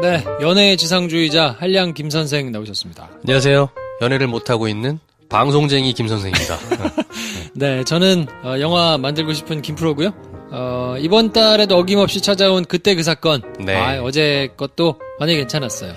네, 연애의 지상주의자 한량 김 선생 나오셨습니다. 안녕하세요. 연애를 못하고 있는 방송쟁이 김 선생입니다. 네, 저는 영화 만들고 싶은 김프로고요. 이번 달에도 어김없이 찾아온 그때 그 사건. 네. 어제 것도 반응이 괜찮았어요.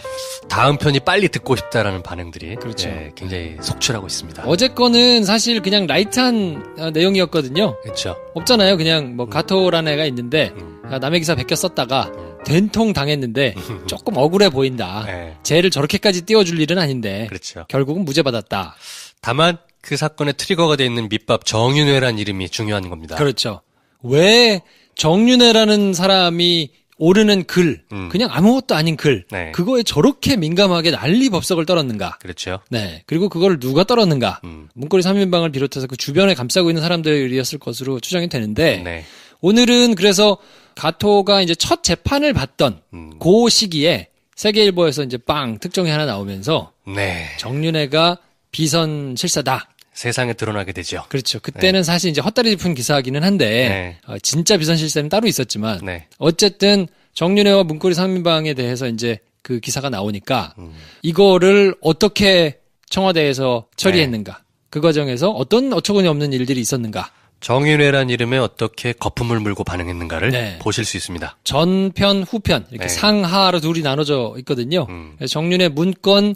다음 편이 빨리 듣고 싶다라는 반응들이 그렇죠. 굉장히 속출하고 있습니다. 어제 거는 사실 그냥 라이트한 내용이었거든요. 그렇죠. 없잖아요. 그냥 뭐 가토라는 애가 있는데 남의 기사 베껴 썼다가 된통 당했는데 조금 억울해 보인다. 네. 쟤를 저렇게까지 띄워줄 일은 아닌데 그렇죠. 결국은 무죄 받았다. 다만 그 사건의 트리거가 돼 있는 밑밥 정윤회란 이름이 중요한 겁니다. 그렇죠. 왜 정윤회라는 사람이 오르는 글, 그냥 아무것도 아닌 글, 네. 그거에 저렇게 민감하게 난리 법석을 떨었는가? 그렇죠. 네. 그리고 그걸 누가 떨었는가? 문고리 3인방을 비롯해서 그 주변에 감싸고 있는 사람들이었을 것으로 추정이 되는데, 네. 오늘은 그래서 가토가 이제 첫 재판을 받던 그 시기에 세계일보에서 이제 빵 특종이 하나 나오면서 네. 정윤회가 비선 실사다. 세상에 드러나게 되죠. 그렇죠. 그때는 사실 이제 헛다리 짚은 기사이기는 한데 진짜 비선 실세는 따로 있었지만 어쨌든 정윤회와 문고리 3인방에 대해서 이제 그 기사가 나오니까 이거를 어떻게 청와대에서 처리했는가, 그 과정에서 어떤 어처구니 없는 일들이 있었는가. 정윤회란 이름에 어떻게 거품을 물고 반응했는가를 보실 수 있습니다. 전편, 후편 이렇게 상하로 둘이 나눠져 있거든요. 그래서 정윤회 문건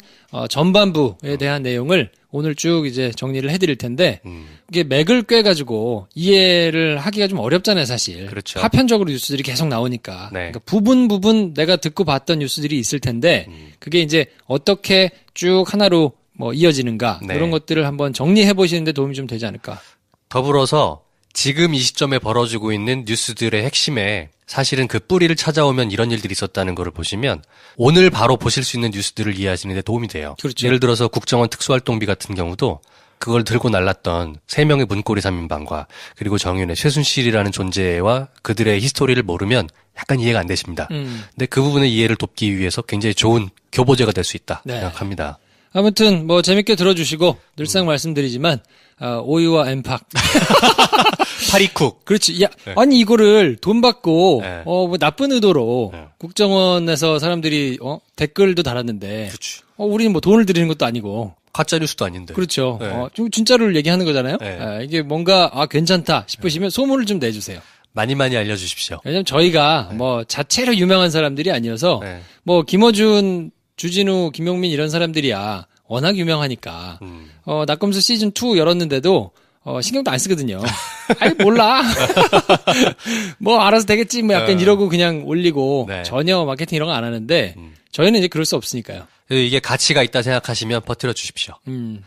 전반부에 대한 내용을 오늘 쭉 이제 정리를 해드릴 텐데 이게 맥을 꿰가지고 이해를 하기가 좀 어렵잖아요, 사실. 그렇죠. 파편적으로 뉴스들이 계속 나오니까. 그러니까 부분 내가 듣고 봤던 뉴스들이 있을 텐데 그게 이제 어떻게 쭉 하나로 뭐 이어지는가 그런 것들을 한번 정리해 보시는데 도움이 좀 되지 않을까. 더불어서 지금 이 시점에 벌어지고 있는 뉴스들의 핵심에 사실은 그 뿌리를 찾아오면 이런 일들이 있었다는 것을 보시면 오늘 바로 보실 수 있는 뉴스들을 이해하시는 데 도움이 돼요. 그렇죠. 예를 들어서 국정원 특수활동비 같은 경우도 그걸 들고 날랐던 3명의 문고리 3인방과 그리고 정윤회, 최순실이라는 존재와 그들의 히스토리를 모르면 약간 이해가 안 되십니다. 근데 그 부분의 이해를 돕기 위해서 굉장히 좋은 교보제가 될 수 있다 생각합니다. 아무튼 뭐 재밌게 들어주시고 늘상 말씀드리지만 오유와 엠팍 파리쿡. 그렇지. 야, 아니 이거를 돈 받고 뭐 나쁜 의도로 국정원에서 사람들이 댓글도 달았는데 우리는 뭐 돈을 들이는 것도 아니고 가짜 뉴스도 아닌데. 그렇죠. 좀 진짜를 얘기하는 거잖아요. 이게 뭔가 괜찮다 싶으시면 소문을 좀 내주세요. 많이 알려주십시오. 왜냐면 저희가 뭐 자체로 유명한 사람들이 아니어서 뭐 김어준, 주진우, 김용민 이런 사람들이야 워낙 유명하니까 낙검수 시즌 2 열었는데도 신경도 안 쓰거든요. 아이 몰라. 뭐 알아서 되겠지 뭐 약간 이러고 그냥 올리고 전혀 마케팅 이런 거 안 하는데 저희는 이제 그럴 수 없으니까요. 이게 가치가 있다 생각하시면 버텨 주십시오.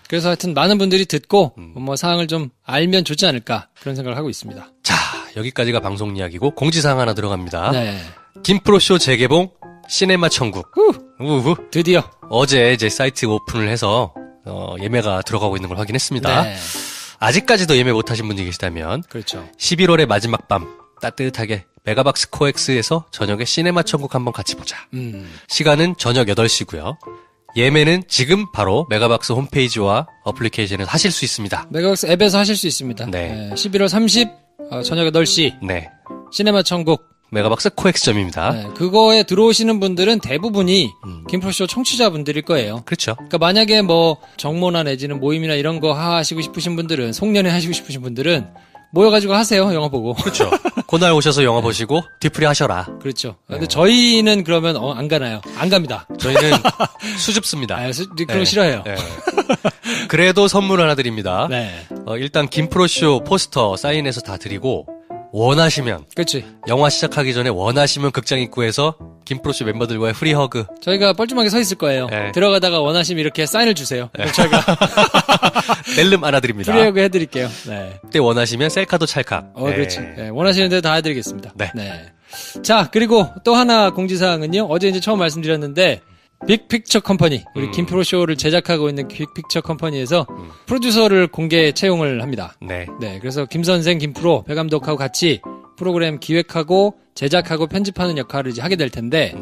그래서 하여튼 많은 분들이 듣고 뭐 사항을 좀 알면 좋지 않을까 그런 생각을 하고 있습니다. 자, 여기까지가 방송 이야기고 공지사항 하나 들어갑니다. 네. 김프로쇼 재개봉 시네마 천국. 우후. 드디어 어제 제 사이트 오픈을 해서 예매가 들어가고 있는 걸 확인했습니다. 네. 아직까지도 예매 못하신 분이 계시다면 그렇죠. 11월의 마지막 밤 따뜻하게 메가박스 코엑스에서 저녁에 시네마 천국 한번 같이 보자. 시간은 저녁 8시고요. 예매는 지금 바로 메가박스 홈페이지와 어플리케이션에서 하실 수 있습니다. 메가박스 앱에서 하실 수 있습니다. 네. 11월 30 저녁 8시 네. 시네마 천국 메가박스 코엑스점입니다. 네, 그거에 들어오시는 분들은 대부분이 김프로쇼 청취자분들일 거예요. 그렇죠. 그러니까 만약에 뭐 정모나 내지는 모임이나 이런 거 하시고 싶으신 분들은 송년회 하시고 싶으신 분들은 모여가지고 하세요. 영화 보고. 그렇죠. 그날 오셔서 영화 보시고 뒤풀이 하셔라. 그렇죠. 근데 저희는 그러면 안 가나요? 안 갑니다. 저희는 수줍습니다. 그런 거 싫어해요. 네. 그래도 선물 하나 드립니다. 네. 일단 김프로쇼 포스터 사인해서 다 드리고 원하시면 그렇지. 영화 시작하기 전에 원하시면 극장 입구에서 김프로쇼 멤버들과의 프리 허그 저희가 뻘쭘하게 서 있을 거예요. 네. 들어가다가 원하시면 이렇게 사인을 주세요. 그럼 저희가 낼름 안아드립니다. 프리 허그 해드릴게요. 네. 그때 원하시면 셀카도 찰칵. 그렇지. 네, 원하시는 대로 다 해드리겠습니다. 네. 자, 그리고 또 하나 공지사항은요. 어제 이제 처음 말씀드렸는데 빅픽처 컴퍼니, 우리 김프로쇼를 제작하고 있는 빅픽처 컴퍼니에서 프로듀서를 공개 채용을 합니다. 네. 그래서 김선생, 김프로, 배 감독하고 같이 프로그램 기획하고 제작하고 편집하는 역할을 이제 하게 될 텐데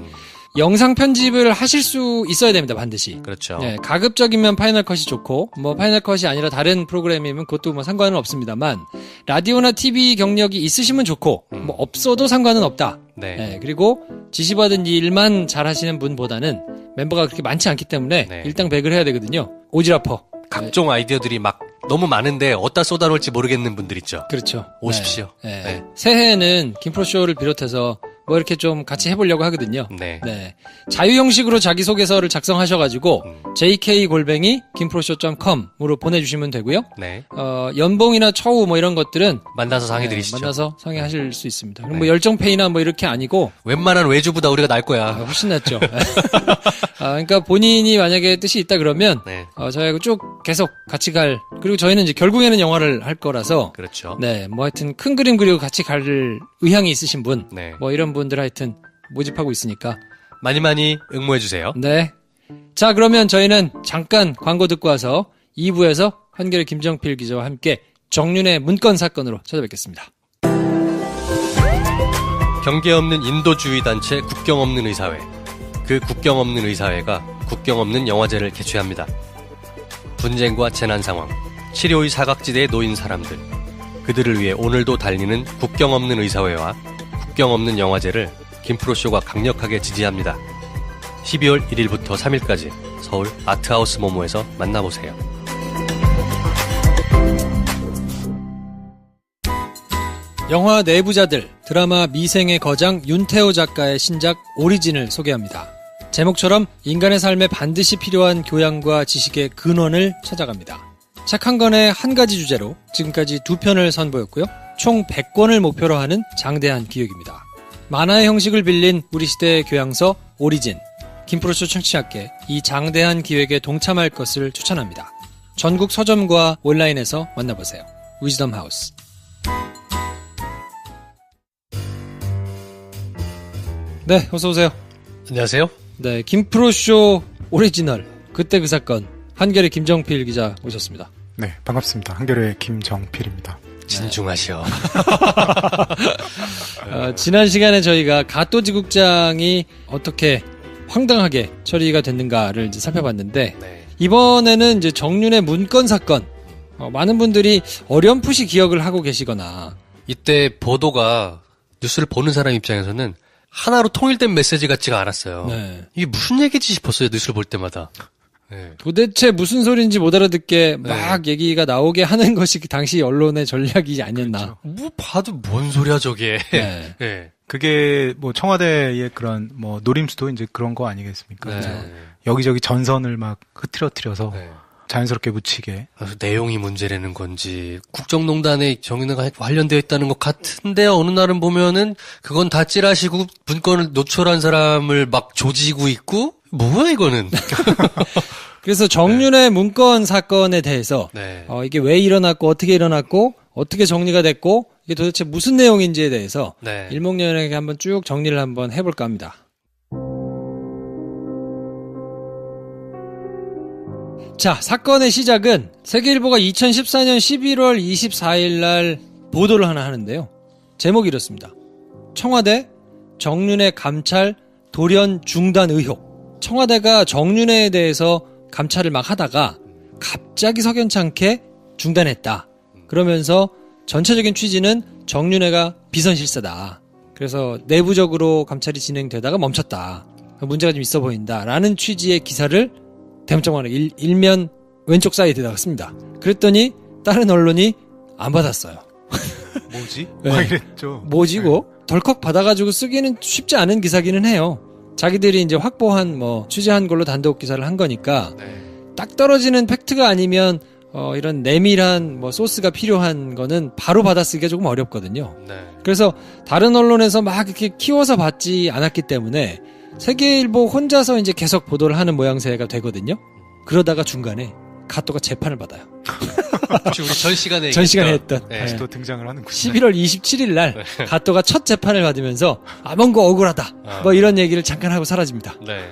영상 편집을 하실 수 있어야 됩니다, 반드시. 그렇죠. 네, 가급적이면 파이널 컷이 좋고, 뭐 파이널 컷이 아니라 다른 프로그램이면 그것도 뭐 상관은 없습니다만, 라디오나 TV 경력이 있으시면 좋고, 뭐 없어도 상관은 없다. 네. 네, 그리고 지시받은 일만 잘하시는 분보다는 멤버가 그렇게 많지 않기 때문에 네. 일당백을 해야 되거든요. 오지랖퍼. 각종 아이디어들이 막 너무 많은데 어디다 쏟아놓을지 모르겠는 분들 있죠. 그렇죠. 오십시오. 네. 네. 새해에는 김프로쇼를 비롯해서 뭐 이렇게 좀 같이 해보려고 하거든요. 네. 네. 자유 형식으로 자기소개서를 작성하셔가지고 jk골뱅이 김프로쇼.com으로 보내주시면 되고요. 네. 연봉이나 처우 뭐 이런 것들은 만나서 상의 드리시죠. 만나서 상의하실 수 있습니다. 그럼 네. 뭐 열정페이나 뭐 이렇게 아니고 웬만한 외주보다 우리가 나을 거야. 훨씬 낫죠. 그러니까 본인이 만약에 뜻이 있다 그러면 네. 저희하고 쭉 계속 같이 갈 그리고 저희는 이제 결국에는 영화를 할 거라서 그렇죠. 네, 뭐 하여튼 큰 그림 그리고 같이 갈 의향이 있으신 분, 네. 뭐 이런 분들 하여튼 모집하고 있으니까. 많이 많이 응모해 주세요. 네. 자, 그러면 저희는 잠깐 광고 듣고 와서 2부에서 한겨레 김정필 기자와 함께 정윤의 문건 사건으로 찾아뵙겠습니다. 경계 없는 인도주의 단체 국경 없는 의사회. 그 국경 없는 의사회가 국경 없는 영화제를 개최합니다. 분쟁과 재난 상황, 치료의 사각지대에 놓인 사람들. 그들을 위해 오늘도 달리는 국경 없는 의사회와 국경 없는 영화제를 김프로쇼가 강력하게 지지합니다. 12월 1일부터 3일까지 서울 아트하우스 모모에서 만나보세요. 영화 내부자들, 드라마 미생의 거장 윤태호 작가의 신작 오리진을 소개합니다. 제목처럼 인간의 삶에 반드시 필요한 교양과 지식의 근원을 찾아갑니다. 책 한 권의 한 가지 주제로 지금까지 2편을 선보였고요. 총 100권을 목표로 하는 장대한 기획입니다. 만화의 형식을 빌린 우리 시대의 교양서 오리진. 김프로쇼 청취자께 이 장대한 기획에 동참할 것을 추천합니다. 전국 서점과 온라인에서 만나보세요. 위즈덤 하우스. 네, 어서오세요. 안녕하세요. 네, 김프로쇼 오리지널. 그때 그 사건. 한겨레 김정필 기자 오셨습니다. 네, 반갑습니다. 한겨레 김정필입니다. 진중하시오. 지난 시간에 저희가 가토지국장이 어떻게 황당하게 처리가 됐는가를 이제 살펴봤는데, 네. 이번에는 이제 정윤의 문건 사건. 많은 분들이 어렴풋이 기억을 하고 계시거나, 이때 보도가 뉴스를 보는 사람 입장에서는 하나로 통일된 메시지 같지가 않았어요. 네. 이게 무슨 얘기지 싶었어요, 뉴스를 볼 때마다. 네. 도대체 무슨 소리인지 못 알아듣게 막 얘기가 나오게 하는 것이 그 당시 언론의 전략이지 아니었나. 그렇죠. 뭐 봐도 뭔 소리야 저게. 네. 네. 그게 뭐 청와대의 그런 뭐 노림수도 이제 그런 거 아니겠습니까? 네. 그래서 여기저기 전선을 막 흐트러뜨려서 네. 자연스럽게 묻히게. 내용이 문제라는 건지 국정농단에 정윤회가 관련되어 있다는 것 같은데 어느 날은 보면은 그건 다 찌라시고 문건을 노출한 사람을 막 조지고 있고 뭐야 이거는. 그래서 정윤의 문건 사건에 대해서 네. 이게 왜 일어났고 어떻게 일어났고 어떻게 정리가 됐고 이게 도대체 무슨 내용인지에 대해서 네. 일목요연하게 한번 쭉 정리를 한번 해볼까 합니다. 자, 사건의 시작은 세계일보가 2014년 11월 24일 날 보도를 하나 하는데요. 제목이 이렇습니다. 청와대 정윤회 감찰 돌연 중단 의혹. 청와대가 정윤회에 대해서 감찰을 막 하다가 갑자기 석연찮게 중단했다. 그러면서 전체적인 취지는 정윤회가 비선실세다. 그래서 내부적으로 감찰이 진행되다가 멈췄다. 문제가 좀 있어 보인다. 라는 취지의 기사를 대문짝만하게 일면 왼쪽 사이드에다가 씁니다. 그랬더니 다른 언론이 안 받았어요. 뭐지? 네. 막 이랬죠. 뭐지 이거? 덜컥 받아가지고 쓰기는 쉽지 않은 기사기는 해요. 자기들이 이제 확보한 취재한 걸로 단독 기사를 한 거니까 네. 딱 떨어지는 팩트가 아니면 이런 내밀한 소스가 필요한 거는 바로 받아쓰기가 조금 어렵거든요. 네. 그래서 다른 언론에서 막 이렇게 키워서 받지 않았기 때문에 세계일보 혼자서 이제 계속 보도를 하는 모양새가 되거든요. 그러다가 중간에 가토가 재판을 받아요. 혹시 우리 전 시간에 전 시간에 했던. 네. 다시 또 등장을 하는군요. 11월 27일 날 가토가 첫 재판을 받으면서 뭔가 억울하다. 뭐 이런 얘기를 잠깐 하고 사라집니다. 네.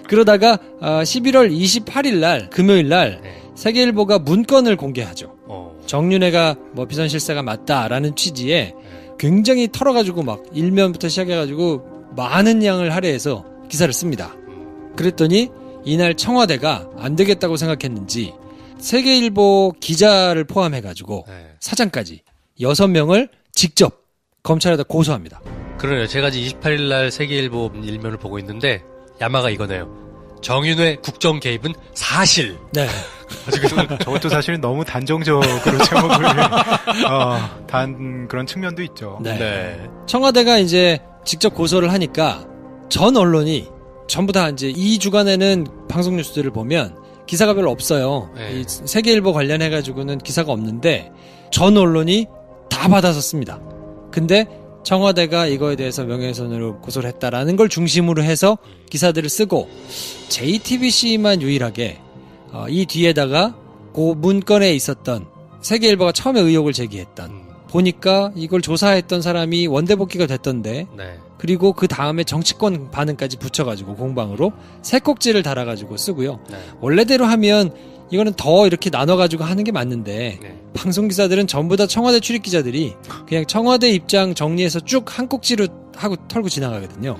그러다가 11월 28일 날 금요일 날 네. 세계일보가 문건을 공개하죠. 어. 정윤회가 비선실세가 맞다라는 취지에 굉장히 털어가지고 막 일면부터 시작해가지고 많은 양을 할애해서 기사를 씁니다. 그랬더니 이날 청와대가 안 되겠다고 생각했는지 세계일보 기자를 포함해가지고 네. 사장까지 6명을 직접 검찰에다 고소합니다. 그러네요. 제가 지금 28일 날 세계일보 일면을 보고 있는데 야마가 이거네요. 정윤회 국정 개입은 사실. 네. 저것도 사실은 너무 단정적으로 제목을 단 그런 측면도 있죠. 네. 네. 청와대가 이제 직접 고소를 하니까 전 언론이 전부 다 이제 이 주간에는 방송 뉴스들을 보면 기사가 별로 없어요. 네. 이 세계일보 관련해가지고는 기사가 없는데 전 언론이 다 받아서 씁니다. 근데 청와대가 이거에 대해서 명예훼손으로 고소를 했다라는 걸 중심으로 해서 기사들을 쓰고 JTBC만 유일하게 이 뒤에다가 그 문건에 있었던 세계일보가 처음에 의혹을 제기했던 보니까 이걸 조사했던 사람이 원대복귀가 됐던데 네. 그리고 그 다음에 정치권 반응까지 붙여가지고 공방으로 세 꼭지를 달아가지고 쓰고요. 네. 원래대로 하면 이거는 더 이렇게 나눠가지고 하는 게 맞는데 네. 방송기사들은 전부 다 청와대 출입기자들이 그냥 청와대 입장 정리해서 쭉 한 꼭지로 하고 털고 지나가거든요.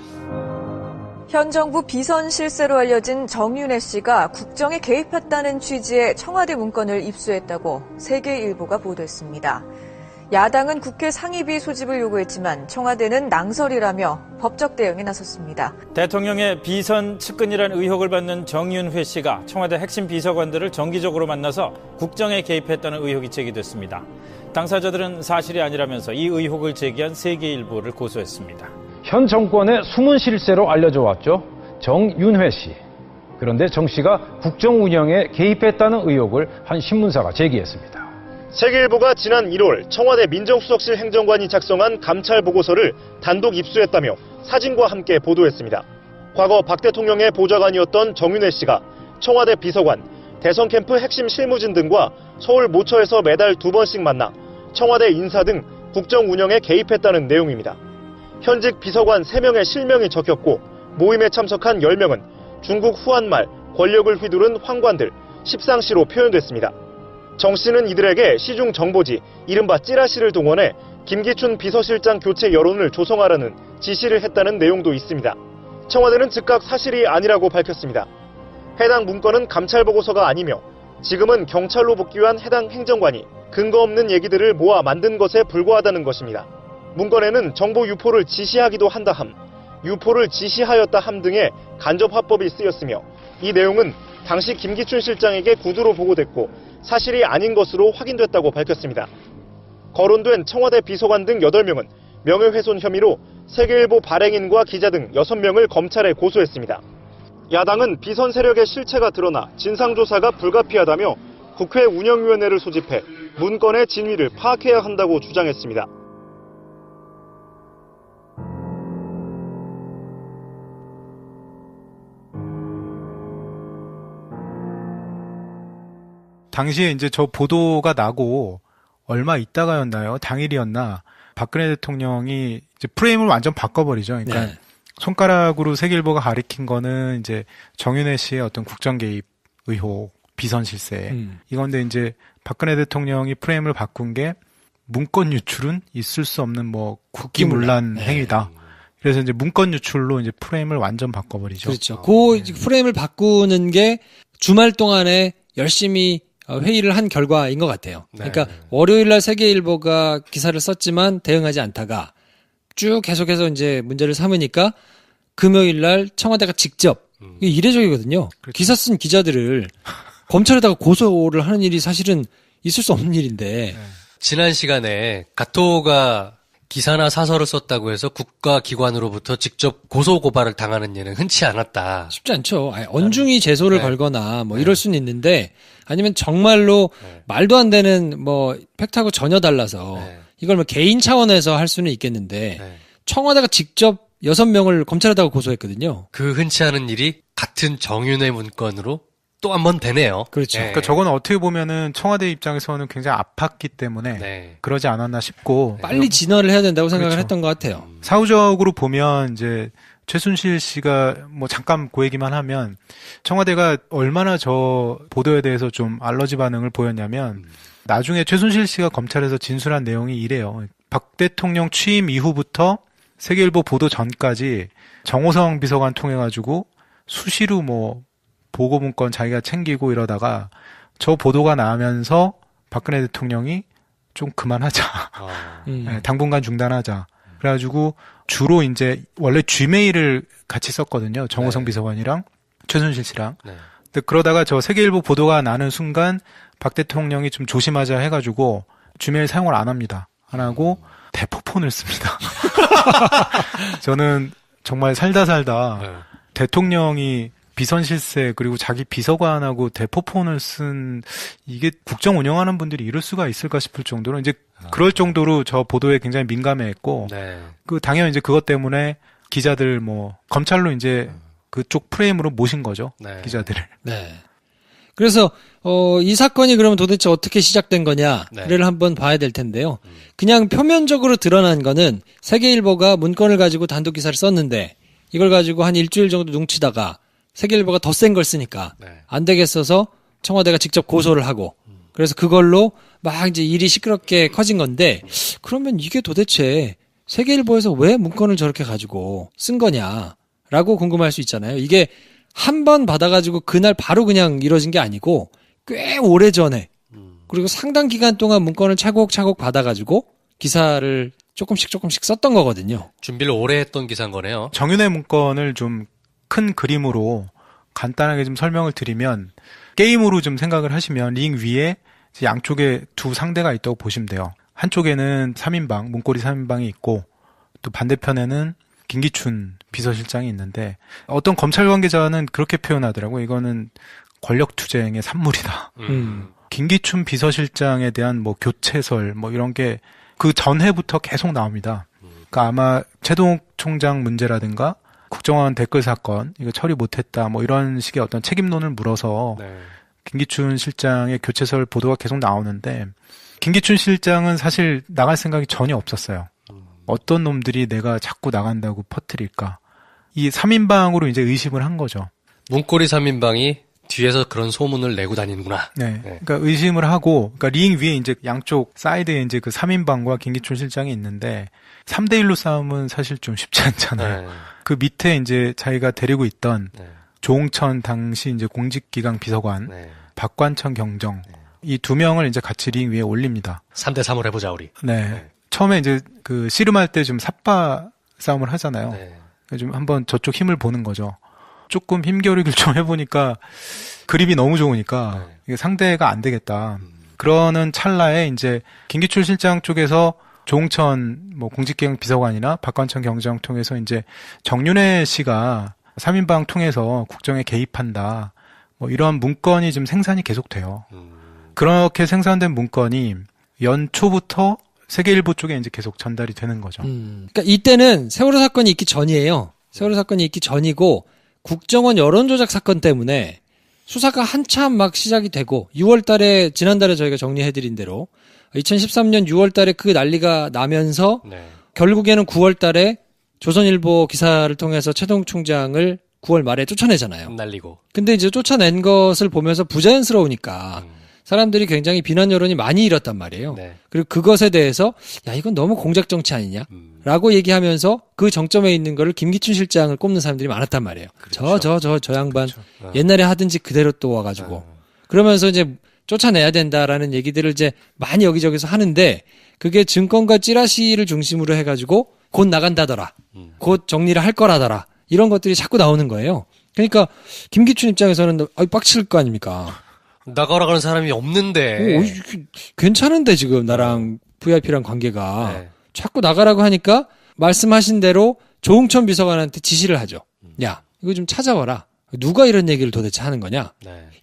현 정부 비선 실세로 알려진 정윤회 씨가 국정에 개입했다는 취지의 청와대 문건을 입수했다고 세계일보가 보도했습니다. 야당은 국회 상임위 소집을 요구했지만 청와대는 낭설이라며 법적 대응에 나섰습니다. 대통령의 비선 측근이라는 의혹을 받는 정윤회 씨가 청와대 핵심 비서관들을 정기적으로 만나서 국정에 개입했다는 의혹이 제기됐습니다. 당사자들은 사실이 아니라면서 이 의혹을 제기한 세계일보를 고소했습니다. 현 정권의 숨은 실세로 알려져 왔죠. 정윤회 씨. 그런데 정 씨가 국정 운영에 개입했다는 의혹을 한 신문사가 제기했습니다. 세계일보가 지난 1월 청와대 민정수석실 행정관이 작성한 감찰 보고서를 단독 입수했다며 사진과 함께 보도했습니다. 과거 박 대통령의 보좌관이었던 정윤회 씨가 청와대 비서관, 대선 캠프 핵심 실무진 등과 서울 모처에서 매달 2번씩 만나 청와대 인사 등 국정 운영에 개입했다는 내용입니다. 현직 비서관 3명의 실명이 적혔고 모임에 참석한 10명은 중국 후한말 권력을 휘두른 황관들, 십상시로 표현됐습니다. 정 씨는 이들에게 시중 정보지, 이른바 찌라시를 동원해 김기춘 비서실장 교체 여론을 조성하라는 지시를 했다는 내용도 있습니다. 청와대는 즉각 사실이 아니라고 밝혔습니다. 해당 문건은 감찰보고서가 아니며 지금은 경찰로 복귀한 해당 행정관이 근거 없는 얘기들을 모아 만든 것에 불과하다는 것입니다. 문건에는 정보 유포를 지시하기도 한다 함, 유포를 지시하였다 함 등의 간접 화법이 쓰였으며 이 내용은 당시 김기춘 실장에게 구두로 보고됐고 사실이 아닌 것으로 확인됐다고 밝혔습니다. 거론된 청와대 비서관 등 8명은 명예훼손 혐의로 세계일보 발행인과 기자 등 6명을 검찰에 고소했습니다. 야당은 비선 세력의 실체가 드러나 진상조사가 불가피하다며 국회 운영위원회를 소집해 문건의 진위를 파악해야 한다고 주장했습니다. 당시에 이제 저 보도가 나고 얼마 있다가였나요? 당일이었나? 박근혜 대통령이 이제 프레임을 완전 바꿔버리죠. 그러니까 네. 손가락으로 세계일보가 가리킨 거는 이제 정윤회 씨의 어떤 국정 개입 의혹, 비선 실세. 이건데 이제 박근혜 대통령이 프레임을 바꾼 게 문건 유출은 있을 수 없는 뭐 국기문란 행위다. 그래서 이제 문건 유출로 이제 프레임을 완전 바꿔버리죠. 그렇죠. 그 프레임을 바꾸는 게 주말 동안에 열심히 회의를 한 결과인 것 같아요. 그러니까 월요일 날 세계일보가 기사를 썼지만 대응하지 않다가 쭉 계속해서 이제 문제를 삼으니까 금요일 날 청와대가 직접 이게 이례적이거든요. 그렇죠. 기사 쓴 기자들을 검찰에다가 고소를 하는 일이 사실은 있을 수 없는 일인데. 지난 시간에 가토가 기사나 사설을 썼다고 해서 국가기관으로부터 직접 고소고발을 당하는 일은 흔치 않았다. 쉽지 않죠. 아니, 언중이 제소를 걸거나 뭐 이럴 수는 있는데 아니면 정말로 말도 안 되는 뭐 팩트하고 전혀 달라서 이걸 뭐 개인 차원에서 할 수는 있겠는데 청와대가 직접 6명을 검찰에다가 고소했거든요. 그 흔치 않은 일이 같은 정윤회 문건으로 또 한 번 되네요. 그렇죠. 그러니까 저거는 어떻게 보면은 청와대 입장에서는 굉장히 아팠기 때문에 그러지 않았나 싶고 빨리 진화를 해야 된다고 생각을 그렇죠. 했던 것 같아요. 사후적으로 보면 이제 최순실 씨가 뭐 잠깐 그 얘기만 하면 청와대가 얼마나 저 보도에 대해서 좀 알러지 반응을 보였냐면 나중에 최순실 씨가 검찰에서 진술한 내용이 이래요. 박 대통령 취임 이후부터 세계일보 보도 전까지 정호성 비서관 통해 가지고 수시로 뭐 보고 문건 자기가 챙기고 이러다가 저 보도가 나면서 박근혜 대통령이 좀 그만하자. 당분간 중단하자. 그래가지고 주로 이제 원래 G메일을 같이 썼거든요. 정호성 비서관이랑 최순실 씨랑. 근데 그러다가 저 세계일보 보도가 나는 순간 박 대통령이 좀 조심하자 해가지고 G메일 사용을 안 합니다. 안 하고 대포폰을 씁니다. 저는 정말 살다 대통령이 비선 실세 그리고 자기 비서관하고 대포폰을 쓴 이게 국정 운영하는 분들이 이럴 수가 있을까 싶을 정도로 이제 그럴 정도로 저 보도에 굉장히 민감해했고 그 당연히 이제 그것 때문에 기자들 뭐 검찰로 이제 그쪽 프레임으로 모신 거죠. 기자들을. 네. 그래서 이 사건이 그러면 도대체 어떻게 시작된 거냐를 한번 봐야 될 텐데요. 그냥 표면적으로 드러난 거는 세계일보가 문건을 가지고 단독 기사를 썼는데 이걸 가지고 한 일주일 정도 뭉치다가 세계일보가 더 센 걸 쓰니까 안 되겠어서 청와대가 직접 고소를 하고 그래서 그걸로 막 이제 일이 시끄럽게 커진 건데 그러면 이게 도대체 세계일보에서 왜 문건을 저렇게 가지고 쓴 거냐라고 궁금할 수 있잖아요. 이게 한 번 받아가지고 그날 바로 그냥 이루어진 게 아니고 꽤 오래 전에 그리고 상당 기간 동안 문건을 차곡차곡 받아가지고 기사를 조금씩 썼던 거거든요. 준비를 오래 했던 기사인 거네요. 정윤회 문건을 좀 큰 그림으로 간단하게 좀 설명을 드리면 게임으로 좀 생각을 하시면 링 위에 양쪽에 두 상대가 있다고 보시면 돼요. 한쪽에는 3인방, 문고리 3인방이 있고 또 반대편에는 김기춘 비서실장이 있는데 어떤 검찰 관계자는 그렇게 표현하더라고요. 이거는 권력투쟁의 산물이다. 김기춘 비서실장에 대한 뭐 교체설 뭐 이런 게 그 전해부터 계속 나옵니다. 그러니까 아마 최동욱 총장 문제라든가 국정원 댓글 사건 이거 처리 못했다 뭐 이런 식의 어떤 책임론을 물어서 김기춘 실장의 교체설 보도가 계속 나오는데 김기춘 실장은 사실 나갈 생각이 전혀 없었어요. 어떤 놈들이 내가 자꾸 나간다고 퍼뜨릴까. 이 3인방으로 이제 의심을 한 거죠. 문고리 3인방이 뒤에서 그런 소문을 내고 다니는구나. 그러니까 의심을 하고, 그러니까 링 위에 이제 양쪽 사이드에 이제 그 3인방과 김기춘 실장이 있는데 3대1로 싸움은 사실 좀 쉽지 않잖아요. 그 밑에 이제 자기가 데리고 있던 조홍천 당시 이제 공직기강 비서관, 박관천 경정 이 두 명을 이제 같이 링 위에 올립니다. 3대3을 해보자 우리. 처음에 이제 그 씨름할 때 좀 삿바 싸움을 하잖아요. 좀 한번 저쪽 힘을 보는 거죠. 조금 힘겨루기를 좀 해보니까 그립이 너무 좋으니까 이게 상대가 안 되겠다. 그러는 찰나에 이제 김기춘 실장 쪽에서 조홍천 뭐 공직기강 비서관이나 박관천 경정 통해서 이제 정윤회 씨가 3인방 통해서 국정에 개입한다. 뭐 이런 문건이 좀 생산이 계속돼요. 그렇게 생산된 문건이 연초부터 세계일보 쪽에 이제 계속 전달이 되는 거죠. 그러니까 이때는 세월호 사건이 있기 전이에요. 세월호 사건이 있기 전이고 국정원 여론조작 사건 때문에 수사가 한참 막 시작이 되고 6월 달에 지난달에 저희가 정리해드린 대로 2013년 6월 달에 그 난리가 나면서 결국에는 9월 달에 조선일보 기사를 통해서 최동욱 총장을 9월 말에 쫓아내잖아요. 날리고. 근데 이제 쫓아낸 것을 보면서 부자연스러우니까 사람들이 굉장히 비난 여론이 많이 일었단 말이에요. 그리고 그것에 대해서 야 이건 너무 공작 정치 아니냐? 라고 얘기하면서 그 정점에 있는 거를 김기춘 실장을 꼽는 사람들이 많았단 말이에요. 저 양반 옛날에 하든지 그대로 또 와가지고 그러면서 이제 쫓아내야 된다라는 얘기들을 이제 많이 여기저기서 하는데 그게 증권가 찌라시를 중심으로 해가지고 곧 나간다더라. 곧 정리를 할 거라더라. 이런 것들이 자꾸 나오는 거예요. 그러니까 김기춘 입장에서는 빡칠 거 아닙니까? 나가라가는 사람이 없는데. 괜찮은데 지금 나랑 VIP랑 관계가 자꾸 나가라고 하니까 말씀하신 대로 조홍천 비서관한테 지시를 하죠. 야 이거 좀 찾아와라. 누가 이런 얘기를 도대체 하는 거냐.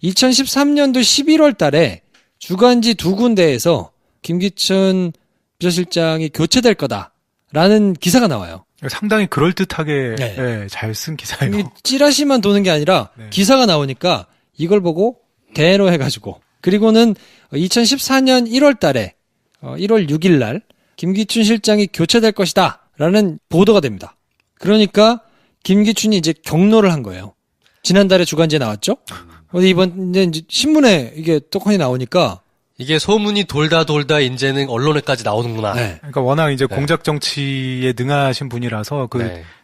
2013년도 11월 달에 주간지 두 군데에서 김기춘 비서실장이 교체될 거다라는 기사가 나와요. 상당히 그럴듯하게 잘 쓴 기사예요. 찌라시만 도는 게 아니라 기사가 나오니까 이걸 보고 대로 해가지고 그리고는 2014년 1월 달에 1월 6일 날 김기춘 실장이 교체될 것이다 라는 보도가 됩니다. 그러니까 김기춘이 이제 경로를 한 거예요. 지난달에 주간지에 나왔죠. 이번에 이제 신문에 이게 떡하니 나오니까 이게 소문이 돌다 이제는 언론에까지 나오는구나. 그러니까 워낙 이제 공작 정치에 능하신 분이라서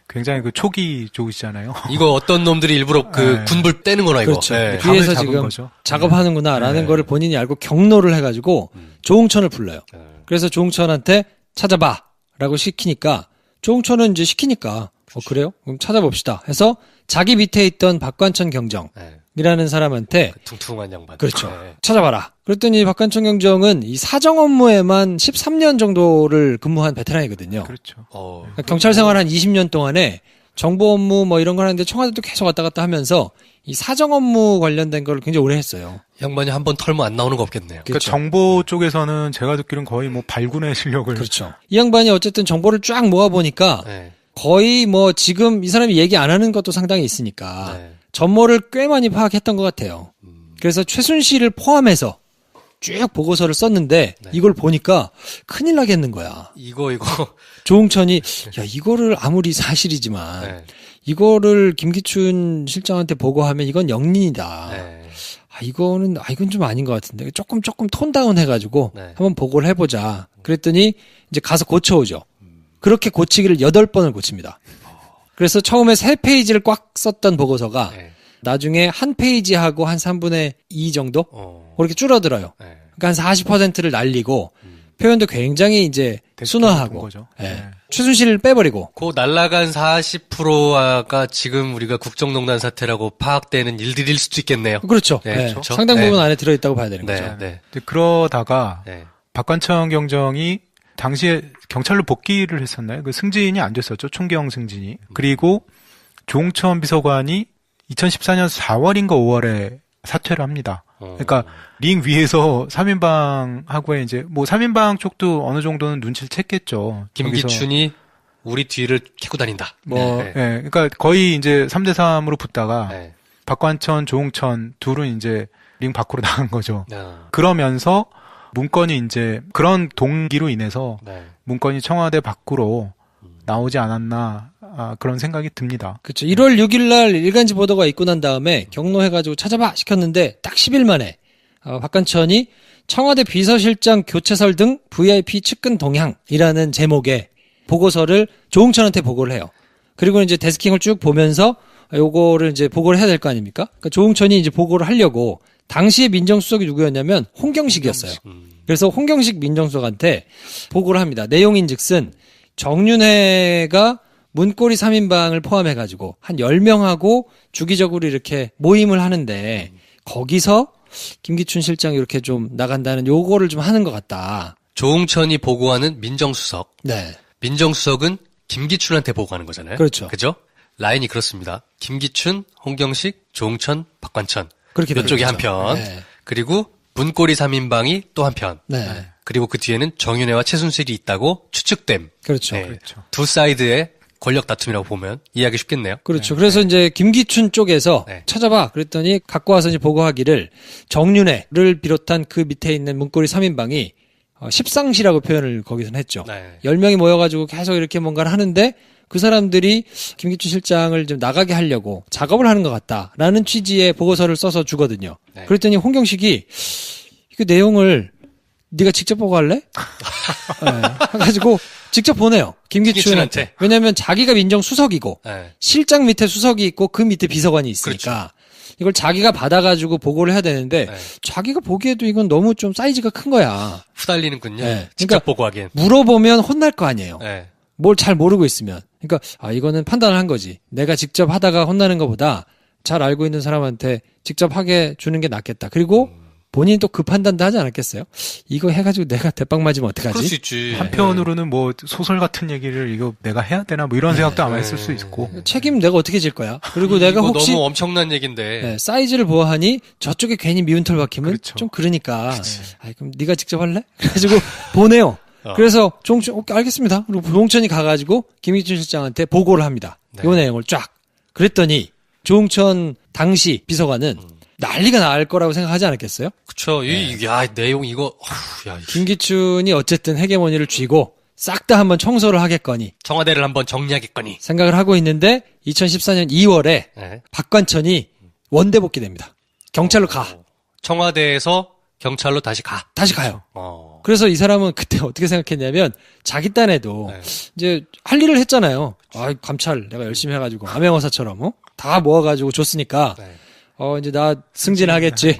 굉장히 그 촉이 좋으시잖아요. 이거 어떤 놈들이 일부러 그 군불 떼는 거나 이거. 그렇죠. 뒤에서 지금 거죠. 작업하는구나라는 거를 본인이 알고 경로를 해가지고 조홍천을 불러요. 그래서 조홍천한테 찾아봐라고 시키니까 조홍천은 이제 시키니까 그래요? 그럼 찾아봅시다 해서 자기 밑에 있던 박관천 경정이라는 사람한테 퉁퉁한 양반. 그렇죠. 찾아봐라. 그랬더니 박관천 경정은 이 사정 업무에만 13년 정도를 근무한 베테랑이거든요. 그렇죠. 그러니까 경찰 생활 한 20년 동안에 정보 업무 뭐 이런 걸 하는데 청와대도 계속 왔다 갔다 하면서 이 사정 업무 관련된 걸 굉장히 오래 했어요. 양반이 한번 털면 안 나오는 거 없겠네요. 그러니까 정보 쪽에서는 제가 듣기로는 거의 뭐 발군의 실력을. 그렇죠. 이 양반이 어쨌든 정보를 쫙 모아보니까 거의 뭐 지금 이 사람이 얘기 안 하는 것도 상당히 있으니까 전모를 꽤 많이 파악했던 것 같아요. 그래서 최순실을 포함해서 쭉 보고서를 썼는데 이걸 보니까 큰일 나겠는 거야. 이거 조홍천이 야 이거를 아무리 사실이지만 이거를 김기춘 실장한테 보고하면 이건 영린이다. 이건 좀 아닌 것 같은데 조금 톤 다운 해가지고 한번 보고를 해보자. 그랬더니 이제 가서 고쳐오죠. 그렇게 고치기를 8번을 고칩니다. 그래서 처음에 3페이지를 꽉 썼던 보고서가 나중에 1페이지하고 한 3분의 2 정도? 그렇게 줄어들어요. 그러니까 한 40%를 날리고 표현도 굉장히 이제 순화하고 거죠. 최순실을 빼버리고 그 날라간 40%가 지금 우리가 국정농단 사태라고 파악되는 일들일 수도 있겠네요. 그렇죠. 그렇죠. 상당 부분 안에 들어있다고 봐야 되는 거죠. 근데 그러다가 박관천 경정이 당시에 경찰로 복귀를 했었나요? 그 승진이 안 됐었죠. 총경 승진이. 그리고 조홍천 비서관이 2014년 4월인가 5월에 사퇴를 합니다. 그러니까 링 위에서 3인방하고의 이제 뭐 3인방 쪽도 어느 정도는 눈치를 챘겠죠. 김기춘이 우리 뒤를 캐고 다닌다. 그러니까 거의 이제 3대3으로 붙다가 박관천, 조홍천 둘은 이제 링 밖으로 나간 거죠. 그러면서 문건이 이제 그런 동기로 인해서 문건이 청와대 밖으로 나오지 않았나 그런 생각이 듭니다. 그렇죠. 1월 6일 날 일간지 보도가 있고 난 다음에 경로해가지고 찾아봐 시켰는데 딱 10일 만에 박관천이 청와대 비서실장 교체설 등 VIP 측근 동향이라는 제목의 보고서를 조홍천한테 보고를 해요. 그리고 이제 데스킹을 쭉 보면서 요거를 이제 보고를 해야 될 거 아닙니까? 그러니까 조홍천이 이제 보고를 하려고 당시에 민정수석이 누구였냐면 홍경식이었어요. 그래서 홍경식 민정수석한테 보고를 합니다. 내용인즉슨 정윤회가 문고리 3인방을 포함해가지고 한 10명하고 주기적으로 이렇게 모임을 하는데 거기서 김기춘 실장이 이렇게 좀 나간다는 요거를 좀 하는 것 같다. 조홍천이 보고하는 민정수석. 네. 민정수석은 김기춘한테 보고하는 거잖아요. 그렇죠. 그죠? 라인이 그렇습니다. 김기춘, 홍경식, 조홍천, 박관천. 그렇게 이쪽이 한 편. 그리고 문고리 3인방이 또 한 편. 그리고 그 뒤에는 정윤회와 최순실이 있다고 추측됨. 그렇죠. 두 사이드의 권력 다툼이라고 보면 이해하기 쉽겠네요. 그렇죠. 그래서 이제 김기춘 쪽에서 찾아봐. 그랬더니 갖고 와서 이제 보고하기를 정윤회를 비롯한 그 밑에 있는 문고리 3인방이 십상시라고 표현을 거기서는 했죠. 10명이 모여가지고 계속 이렇게 뭔가를 하는데 그 사람들이 김기춘 실장을 좀 나가게 하려고 작업을 하는 것 같다라는 취지의 보고서를 써서 주거든요. 그랬더니 홍경식이 그 내용을 네가 직접 보고할래? 해가지고 직접 보내요. 김기춘한테. 왜냐하면 자기가 민정수석이고 실장 밑에 수석이 있고 그 밑에 비서관이 있으니까 이걸 자기가 받아가지고 보고를 해야 되는데 자기가 보기에도 이건 너무 좀 사이즈가 큰 거야. 후달리는군요. 직접 그러니까 보고하기엔. 물어보면 혼날 거 아니에요. 뭘 잘 모르고 있으면. 그러니까 이거는 판단을 한 거지. 내가 직접 하다가 혼나는 것보다 잘 알고 있는 사람한테 직접 하게 주는 게 낫겠다. 그리고 본인이 또 그 판단도 하지 않았겠어요? 이거 해가지고 내가 대빵 맞으면 어떡하지? 그럴 수 있지. 한편으로는 뭐 소설 같은 얘기를 이거 내가 해야 되나 뭐 이런 생각도 아마 했을 수 있고. 책임 내가 어떻게 질 거야? 그리고 내가 혹시 너무 엄청난 얘기인데 사이즈를 보아하니 저쪽에 괜히 미운 털 박히면 좀 그러니까. 그럼 네가 직접 할래? 그래가지고 보내요. 그래서 조홍천 알겠습니다. 그리고 조홍천이 가가지고 김기춘 실장한테 보고를 합니다. 이 내용을 쫙. 그랬더니 조홍천 당시 비서관은 난리가 날 거라고 생각하지 않았겠어요? 그쵸. 내용 이거, 김기춘이 어쨌든 헤게모니를 쥐고 싹 다 한번 청소를 하겠거니. 청와대를 한번 정리하겠거니. 생각을 하고 있는데 2014년 2월에 박관천이 원대 복귀됩니다. 경찰로 가. 청와대에서 경찰로 다시 가. 다시 가요. 그래서 이 사람은 그때 어떻게 생각했냐면 자기 딴에도 이제 할 일을 했잖아요. 감찰 내가 열심히 해가지고 암행어사처럼 다 모아가지고 줬으니까 이제 나 승진하겠지.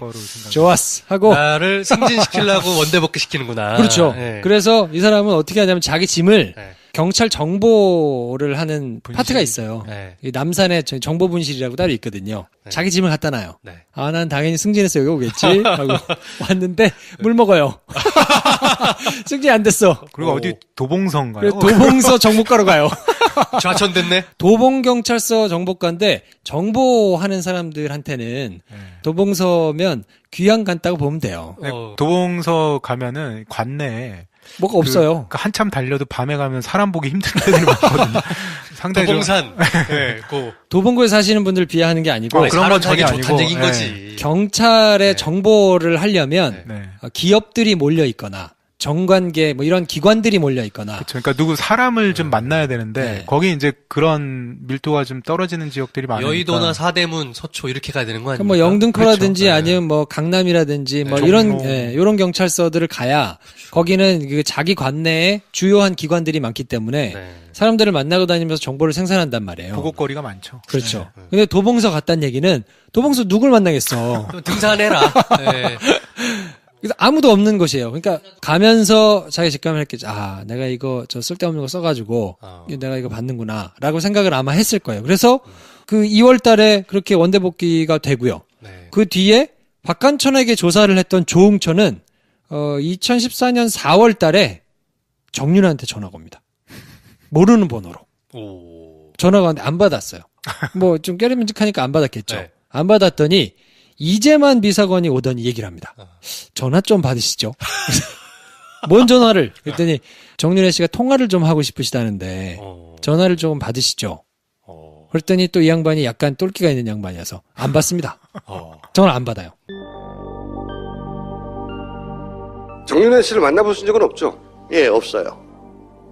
좋았어. 하고. 나를 승진시키려고 원대복귀 시키는구나. 그렇죠. 그래서 이 사람은 어떻게 하냐면 자기 짐을 경찰 정보를 하는 분실. 파트가 있어요. 네. 이 남산에 정보 분실이라고 따로 있거든요. 네. 자기 짐을 갖다 놔요. 네. 아, 난 당연히 승진해서 여기 오겠지 하고 왔는데 물 먹어요. 승진이 안 됐어. 그리고 어디 도봉서인가요? 그래서 도봉서 정보과로 가요. 좌천됐네. 도봉경찰서 정보과인데 정보하는 사람들한테는 도봉서면 귀양 간다고 보면 돼요. 네, 도봉서 가면은 관내에 뭐가 없어요. 그 한참 달려도 밤에 가면 사람 보기 힘든 데들이 많거든요. 상당히 도봉산. 네, 고. 도봉구에 사시는 분들 비하하는 게 아니고 그런 건 전혀 좋다는 아니고, 얘기인 네. 거지. 경찰의 네. 정보를 하려면 네. 기업들이 몰려 있거나 정관계 뭐 이런 기관들이 몰려 있거나 그쵸. 그러니까 누구 사람을 좀 만나야 되는데 네. 거기 이제 그런 밀도가 좀 떨어지는 지역들이 많으니까 여의도나 사대문, 서초 이렇게 가야 되는 거 아닙니까? 뭐 영등포라든지 그렇죠. 아니면 뭐 강남이라든지 뭐 네. 이런 종로. 이런 경찰서들을 가야 거기는 그 자기 관내에 주요한 기관들이 많기 때문에 네. 사람들을 만나고 다니면서 정보를 생산한단 말이에요. 보고거리가 많죠. 그렇죠. 근데 도봉서 갔다는 얘기는 도봉서 누굴 만나겠어. 좀 등산해라. 네. 그래서 아무도 없는 곳이에요. 그러니까 가면서 자기 직감을 했겠죠. 아, 내가 이거 저 쓸데없는 거 써가지고 내가 이거 받는구나라고 생각을 아마 했을 거예요. 그래서 그 2월 달에 그렇게 원대 복귀가 되고요. 네. 그 뒤에 박관천에게 조사를 했던 조응천은 2014년 4월 달에 정윤한테 전화가 옵니다. 모르는 번호로. 오. 전화가 왔는데 안 받았어요. 뭐 좀 깨름직하니까 안 받았겠죠. 네. 안 받았더니 이재만 비서관이 오더니 얘기를 합니다. 전화 좀 받으시죠. 뭔 전화를? 그랬더니 정윤회 씨가 통화를 좀 하고 싶으시다는데 전화를 조금 받으시죠. 그랬더니 또 이 양반이 약간 똘끼가 있는 양반이어서 안 받습니다. 전화 안 받아요. 정윤회 씨를 만나보신 적은 없죠? 예, 없어요.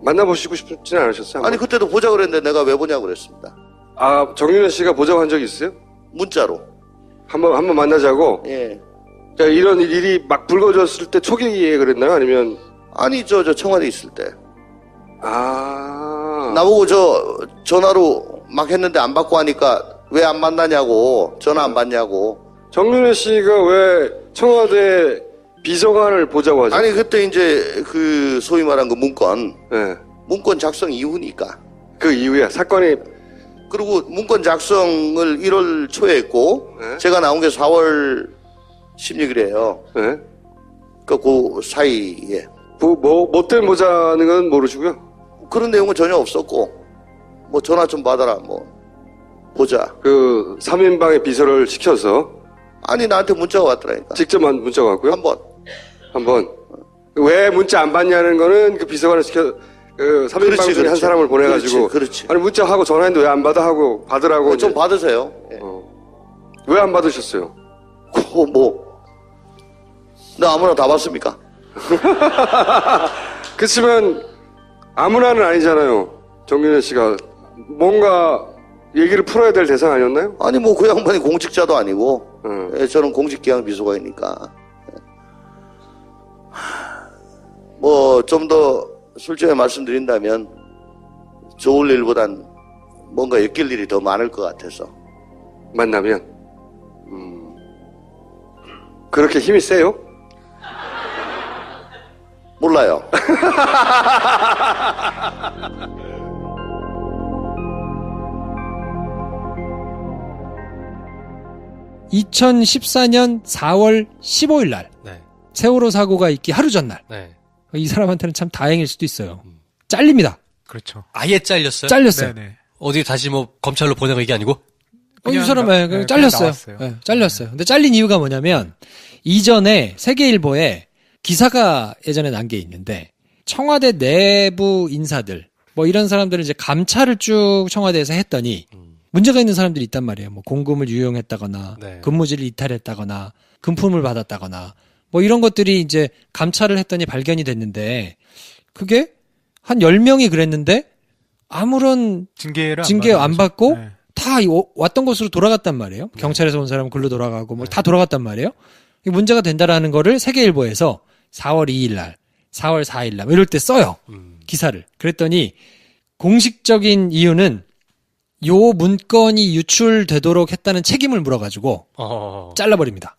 만나보시고 싶지는 않으셨어요? 아니, 그때도 보자고 그랬는데 내가 왜 보냐고 그랬습니다. 아, 정윤회 씨가 보자고 한 적이 있어요? 문자로. 한번 만나자고? 예. 자, 이런 일이 막 불거졌을 때 초기에 그랬나요? 아니면? 아니, 저 청와대 있을 때. 아. 나보고 전화로 막 했는데 안 받고 하니까 왜 안 만나냐고, 전화 안 받냐고. 정윤회 씨가 왜 청와대 비서관을 보자고 하죠? 아니, 그때 이제 그 소위 말한 그 문건. 네. 문건 작성 이후니까. 그 이후에 사건이. 그리고 문건 작성을 1월 초에 했고, 네. 제가 나온 게 4월 16일이에요. 네. 그 사이에. 뭐 때문에 보자는 건 모르시고요? 그런 내용은 전혀 없었고, 뭐 전화 좀 받아라, 뭐, 보자. 그 3인방의 비서를 시켜서. 아니, 나한테 문자가 왔더라니까. 직접 문자가 왔고요? 한 번. 왜 문자 안 받냐는 거는 그 비서관을 시켜, 그 3인방 중에 한 사람을 보내가지고. 그렇지. 아니, 문자하고 전화했는데 왜 안 받아 하고 받으라고. 좀 받으세요. 예. 왜 안 받으셨어요? 나 아무나 다 받습니까? 그치만 아무나는 아니잖아요. 정윤회 씨가 뭔가 얘기를 풀어야 될 대상 아니었나요? 아니, 뭐 그 양반이 공직자도 아니고, 예, 저는 공직기강 비서관이니까. 뭐 좀 더 솔직히 말씀드린다면 좋을 일보단 뭔가 엮일 일이 더 많을 것 같아서. 만나면 그렇게 힘이 세요? 몰라요. 2014년 4월 15일 날 네. 세월호 사고가 있기 하루 전날 네. 이 사람한테는 참 다행일 수도 있어요. 잘립니다. 그렇죠. 아예 잘렸어요? 잘렸어요. 네네. 어디 다시 뭐 검찰로 보내고 이게 아니고? 이 사람은 그냥 잘렸어요. 나왔어요. 네, 잘렸어요. 근데 잘린 이유가 뭐냐면 이전에 세계일보에 기사가 예전에 난 게 있는데 청와대 내부 인사들 뭐 이런 사람들을 이제 감찰을 쭉 청와대에서 했더니 문제가 있는 사람들이 있단 말이에요. 뭐 공금을 유용했다거나 네. 근무지를 이탈했다거나 금품을 받았다거나 뭐 이런 것들이 이제 감찰을 했더니 발견이 됐는데 그게 한 10명이 그랬는데 아무런 징계를 징계 안 받고 네. 다 왔던 곳으로 돌아갔단 말이에요. 경찰에서 온 사람은 글로 돌아가고 뭐 다 돌아갔단 말이에요. 이게 문제가 된다라는 거를 세계일보에서 4월 2일 날, 4월 4일 날 이럴 때 써요. 기사를. 그랬더니 공식적인 이유는 요 문건이 유출되도록 했다는 책임을 물어가지고 잘라버립니다.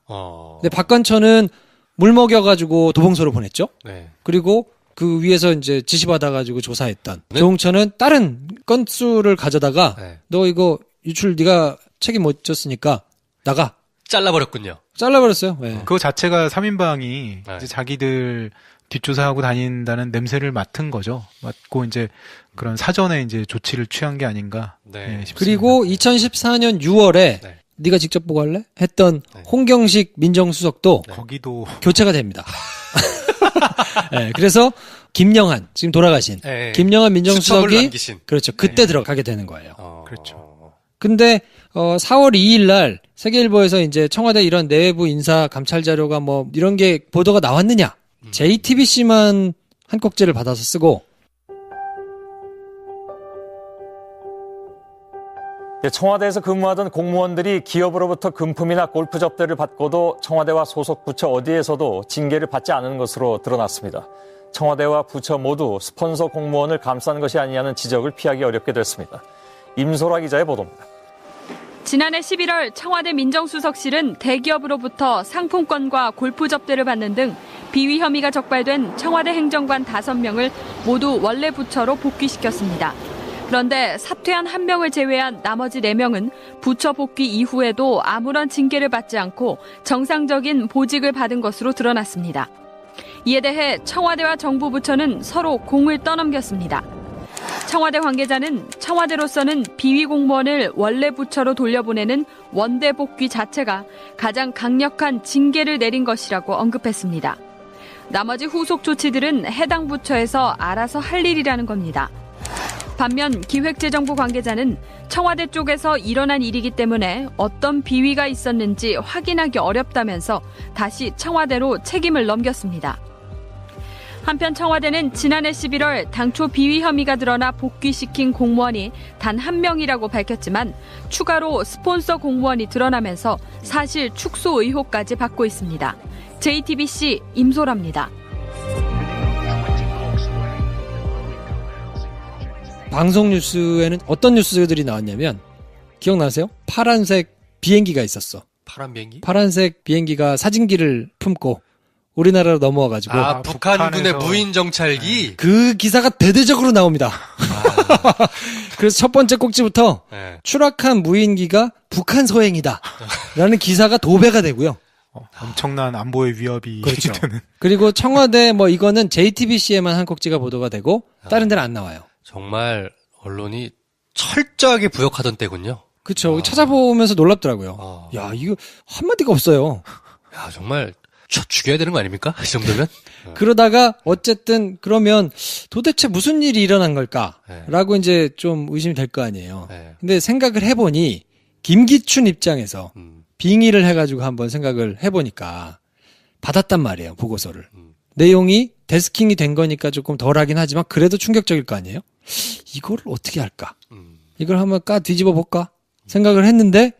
근데 박관천은 물 먹여가지고 도봉소로 보냈죠. 네. 그리고 그 위에서 이제 지시받아가지고 조사했던 조홍천은 다른 건수를 가져다가 너 이거 유출 네가 책임 못 졌으니까 나가. 잘라버렸군요. 잘라버렸어요. 네. 그거 자체가 3인방이 이제 자기들 뒷조사하고 다닌다는 냄새를 맡은 거죠. 맡고 이제 그런 사전에 이제 조치를 취한 게 아닌가. 네, 그리고 2014년 6월에 네가 직접 보고 할래? 했던 홍경식 민정수석도 거기도 교체가 됩니다. 네, 그래서 김영한 지금 돌아가신 김영한 민정수석이 그렇죠. 그때 들어가게 되는 거예요. 그렇죠. 근데 4월 2일 날 세계일보에서 이제 청와대 이런 내부 인사 감찰 자료가 뭐 이런 게 보도가 나왔느냐? JTBC만 한 꼭지를 받아서 쓰고 청와대에서 근무하던 공무원들이 기업으로부터 금품이나 골프 접대를 받고도 청와대와 소속 부처 어디에서도 징계를 받지 않은 것으로 드러났습니다. 청와대와 부처 모두 스폰서 공무원을 감싼 것이 아니냐는 지적을 피하기 어렵게 됐습니다. 임소라 기자의 보도입니다. 지난해 11월 청와대 민정수석실은 대기업으로부터 상품권과 골프 접대를 받는 등 비위 혐의가 적발된 청와대 행정관 5명을 모두 원래 부처로 복귀시켰습니다. 그런데 사퇴한 1명을 제외한 나머지 4명은 부처 복귀 이후에도 아무런 징계를 받지 않고 정상적인 보직을 받은 것으로 드러났습니다. 이에 대해 청와대와 정부 부처는 서로 공을 떠넘겼습니다. 청와대 관계자는 청와대로서는 비위 공무원을 원래 부처로 돌려보내는 원대 복귀 자체가 가장 강력한 징계를 내린 것이라고 언급했습니다. 나머지 후속 조치들은 해당 부처에서 알아서 할 일이라는 겁니다. 반면 기획재정부 관계자는 청와대 쪽에서 일어난 일이기 때문에 어떤 비위가 있었는지 확인하기 어렵다면서 다시 청와대로 책임을 넘겼습니다. 한편 청와대는 지난해 11월 당초 비위 혐의가 드러나 복귀시킨 공무원이 단 1명이라고 밝혔지만 추가로 스폰서 공무원이 드러나면서 사실 축소 의혹까지 받고 있습니다. JTBC 임소라입니다. 방송 뉴스에는 어떤 뉴스들이 나왔냐면 기억나세요? 파란색 비행기가 있었어. 파란 비행기? 파란색 비행기가 사진기를 품고 우리나라로 넘어와가지고 북한군의 무인 정찰기. 그 기사가 대대적으로 나옵니다. 그래서 첫 번째 꼭지부터 추락한 무인기가 북한 소행이다라는 기사가 도배가 되고요. 엄청난 안보의 위협이 그렇죠. 되는. 그리고 청와대 뭐 이거는 JTBC에만 한 꼭지가 보도가 되고 다른 데는 안 나와요. 정말 언론이 철저하게 부역하던 때군요. 그렇죠. 찾아보면서 놀랍더라고요. 야, 이거 한마디가 없어요. 야, 정말 죽여야 되는 거 아닙니까? 이 정도면? 그러다가 어쨌든 그러면 도대체 무슨 일이 일어난 걸까라고 이제 좀 의심이 될 거 아니에요. 근데 생각을 해보니 김기춘 입장에서 빙의를 해가지고 한번 생각을 해보니까 받았단 말이에요. 보고서를. 내용이 데스킹이 된 거니까 조금 덜하긴 하지만 그래도 충격적일 거 아니에요? 이거를 어떻게 할까? 이걸 한번 뒤집어 볼까? 생각을 했는데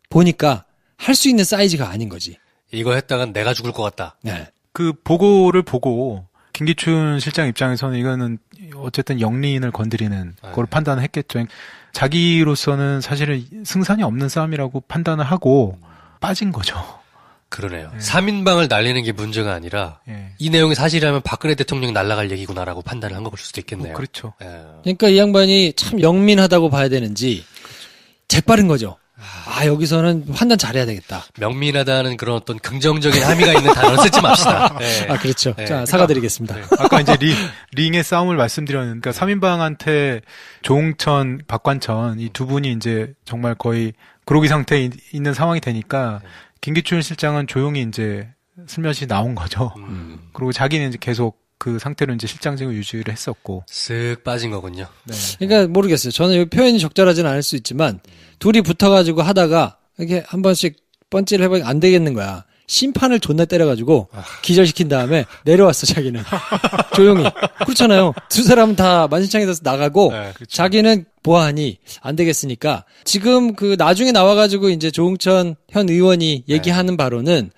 보니까 할 수 있는 사이즈가 아닌 거지. 이거 했다간 내가 죽을 것 같다. 네. 그 보고를 보고 김기춘 실장 입장에서는 이거는 어쨌든 영리인을 건드리는 걸 판단을 했겠죠. 자기로서는 사실은 승산이 없는 싸움이라고 판단을 하고 빠진 거죠. 그러네요. 3인방을 날리는 게 문제가 아니라 이 내용이 사실이라면 박근혜 대통령이 날아갈 얘기구나라고 판단을 한 걸 수도 있겠네요. 그렇죠. 그러니까 이 양반이 참 영민하다고 봐야 되는지 재빠른 거죠. 여기서는 판단 잘해야 되겠다. 명민하다는 그런 어떤 긍정적인 함의가 있는 단어를 쓰지 맙시다. 네. 그렇죠. 자, 사과드리겠습니다. 아까 이제 링의 싸움을 말씀드렸는데, 그러니까 3인방한테 조홍천, 박관천 이 두 분이 이제 정말 거의 그로기 상태에 있는 상황이 되니까 김기춘 실장은 조용히 이제 슬며시 나온 거죠. 그리고 자기는 이제 계속 그 상태로 이제 실장직을 유지를 했었고. 쓱 빠진 거군요. 네. 그러니까 모르겠어요. 저는 이 표현이 적절하지는 않을 수 있지만 둘이 붙어가지고 하다가 이렇게 한 번씩 펀치를 해보니까 안 되겠는 거야. 심판을 존나 때려가지고 기절시킨 다음에 내려왔어, 자기는. 조용히. 그렇잖아요. 두 사람은 다 만신창이 돼서 나가고 그렇죠. 자기는 보아하니 안 되겠으니까 지금 그 나중에 나와가지고 이제 조홍천 현 의원이 얘기하는 바로는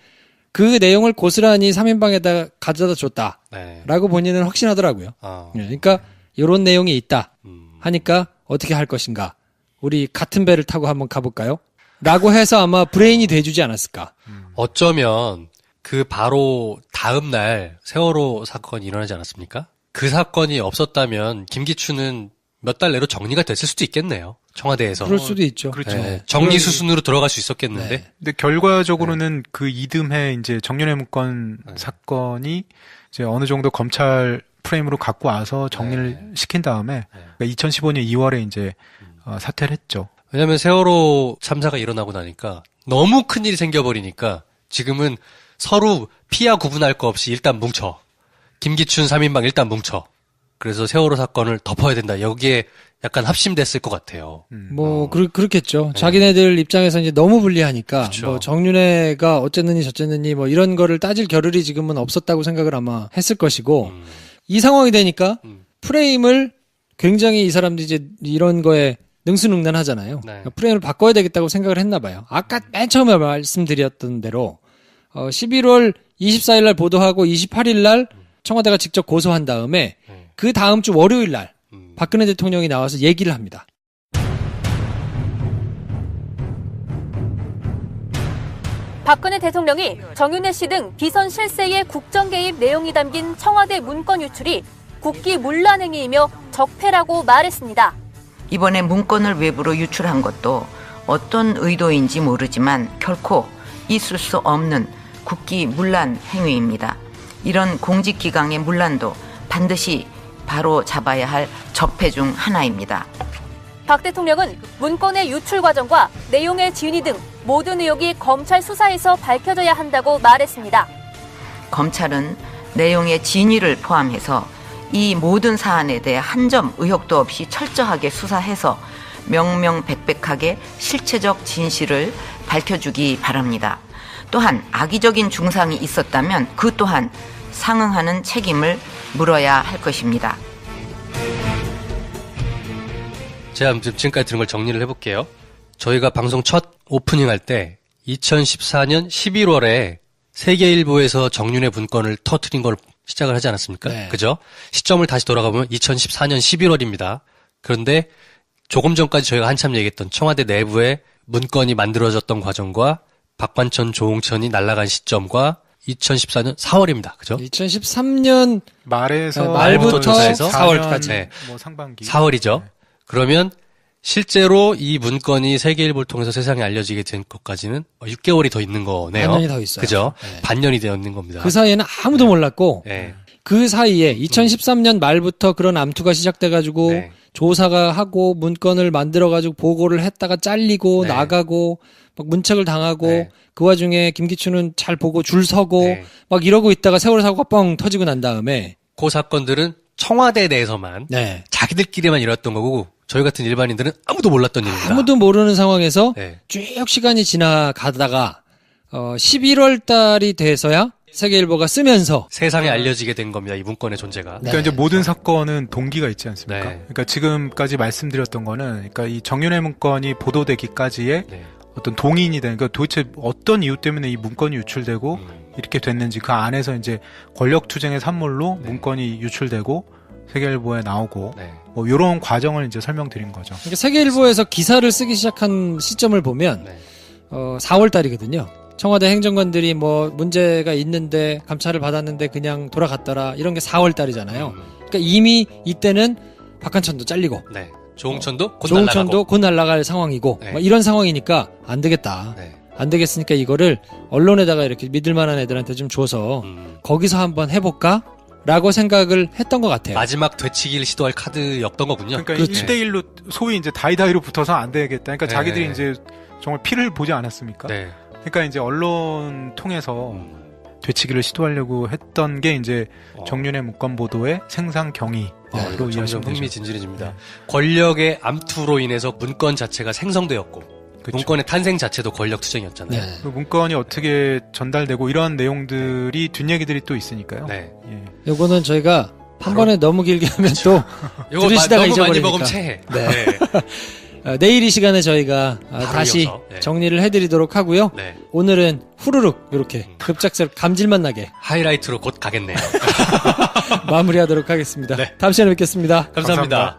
그 내용을 고스란히 3인방에다 가져다 줬다라고 본인은 확신하더라고요. 그러니까 이런 내용이 있다 하니까 어떻게 할 것인가. 우리 같은 배를 타고 한번 가볼까요? 라고 해서 아마 브레인이 돼주지 않았을까. 어쩌면 그 바로 다음 날 세월호 사건이 일어나지 않았습니까? 그 사건이 없었다면 김기춘은 몇 달 내로 정리가 됐을 수도 있겠네요. 청와대에서. 그럴 수도 있죠. 그렇죠. 네, 정리 수순으로 들어갈 수 있었겠는데. 네. 근데 결과적으로는 그 이듬해 이제 정윤회 문건 사건이 이제 어느 정도 검찰 프레임으로 갖고 와서 정리를 시킨 다음에 그러니까 2015년 2월에 이제 사퇴를 했죠. 왜냐면 세월호 참사가 일어나고 나니까 너무 큰일이 생겨버리니까 지금은 서로 피하 구분할 거 없이 일단 뭉쳐. 김기춘 3인방 일단 뭉쳐. 그래서 세월호 사건을 덮어야 된다. 여기에 약간 합심됐을 것 같아요. 그렇겠죠. 자기네들 입장에서 이제 너무 불리하니까 그쵸. 뭐 정윤회가 어쨌느니 저쨌느니 뭐 이런 거를 따질 겨를이 지금은 없었다고 생각을 아마 했을 것이고 이 상황이 되니까 프레임을 굉장히 이 사람들이 이제 이런 거에 능수능란하잖아요. 그러니까 프레임을 바꿔야 되겠다고 생각을 했나 봐요. 아까 맨 처음에 말씀드렸던 대로 11월 24일 날 보도하고 28일 날 청와대가 직접 고소한 다음에 그 다음 주 월요일 날 박근혜 대통령이 나와서 얘기를 합니다. 박근혜 대통령이 정윤회 씨 등 비선 실세의 국정 개입 내용이 담긴 청와대 문건 유출이 국기문란 행위이며 적폐라고 말했습니다. 이번에 문건을 외부로 유출한 것도 어떤 의도인지 모르지만 결코 있을 수 없는 국기문란 행위입니다. 이런 공직기강의 문란도 반드시 바로 잡아야 할 적폐 중 하나입니다. 박 대통령은 문건의 유출 과정과 내용의 진위 등 모든 의혹이 검찰 수사에서 밝혀져야 한다고 말했습니다. 검찰은 내용의 진위를 포함해서 이 모든 사안에 대해 한 점 의혹도 없이 철저하게 수사해서 명명백백하게 실체적 진실을 밝혀주기 바랍니다. 또한 악의적인 중상이 있었다면 그 또한 상응하는 책임을 물어야 할 것입니다. 제가 지금까지 들은 걸 정리를 해볼게요. 저희가 방송 첫 오프닝 할 때 2014년 11월에 세계일보에서 정윤회 문건을 터뜨린 걸 시작을 하지 않았습니까? 네. 그죠? 시점을 다시 돌아가보면 2014년 11월입니다. 그런데 조금 전까지 저희가 한참 얘기했던 청와대 내부에 문건이 만들어졌던 과정과 박관천, 조홍천이 날아간 시점과 2014년 4월입니다. 그죠? 2013년 말부터 말부터 조사해서 4월까지. 네. 뭐 상반기. 4월이죠. 네. 그러면 실제로 이 문건이 세계일보를 통해서 세상에 알려지게 된 것까지는 6개월이 더 있는 거네요. 반년이 더 있어요. 그죠? 네. 반년이 되어 있는 겁니다. 그 사이에는 아무도 몰랐고 네. 그 사이에 2013년 말부터 그런 암투가 시작돼가지고 네. 조사가 하고 문건을 만들어가지고 보고를 했다가 잘리고 네. 나가고 막 문책을 당하고 네. 그 와중에 김기춘은 잘 보고 줄 서고 네. 막 이러고 있다가 세월호 사고가 뻥 터지고 난 다음에 그 사건들은 청와대 내에서만 네. 자기들끼리만 일었던 거고 저희 같은 일반인들은 아무도 몰랐던 일입니다. 아무도 모르는 상황에서 네. 쭉 시간이 지나가다가 11월 달이 돼서야 세계일보가 쓰면서 세상에 알려지게 된 겁니다. 이 문건의 존재가. 그러니까 이제 모든 사건은 동기가 있지 않습니까? 네. 그러니까 지금까지 말씀드렸던 거는 그러니까 이 정윤회 문건이 보도되기까지의 네. 어떤 동인이 되는 그러니까 도대체 어떤 이유 때문에 이 문건이 유출되고 이렇게 됐는지 그 안에서 이제 권력 투쟁의 산물로 네. 문건이 유출되고 세계일보에 나오고 네. 뭐 이런 과정을 이제 설명드린 거죠. 그러니까 세계일보에서 기사를 쓰기 시작한 시점을 보면 네. 4월 달이거든요. 청와대 행정관들이 뭐 문제가 있는데 감찰을 받았는데 그냥 돌아갔더라 이런 게 4월 달이잖아요. 그러니까 이미 이때는 박한천도 잘리고 네. 조홍천도 곧 조홍천도 날아가고. 곧 날아갈 상황이고 네. 뭐 이런 상황이니까 안 되겠다. 네. 안 되겠으니까 이거를 언론에다가 이렇게 믿을 만한 애들한테 좀 줘서 거기서 한번 해볼까? 라고 생각을 했던 것 같아요. 마지막 되치기를 시도할 카드였던 거군요. 그러니까 그렇죠. 1대1로 소위 이제 다이다이로 붙어서 안 되겠다. 그러니까 네. 자기들이 이제 정말 피를 보지 않았습니까? 네. 그러니까 이제 언론 통해서 되치기를 시도하려고 했던 게 이제 정윤회 문건 보도의 생산 경위로 점점 이해하시면 되죠. 흥미진진해집니다. 권력의 암투로 인해서 문건 자체가 생성되었고 그쵸. 문건의 탄생 자체도 권력 투쟁이었잖아요. 네. 그 문건이 어떻게 전달되고 이런 내용들이 뒷얘기들이 또 있으니까요. 네. 예. 요거는 저희가 한 번에 너무 길게 하면 또 이거 들으시다가 너무 많이 잊어버리니까. 먹으면 체해. 네. 내일 이 시간에 저희가 다시 이어서. 네. 정리를 해드리도록 하고요. 네. 오늘은 후루룩 이렇게 급작스럽게 감질만 나게 하이라이트로 곧 가겠네요. 마무리하도록 하겠습니다. 네. 다음 시간에 뵙겠습니다. 감사합니다.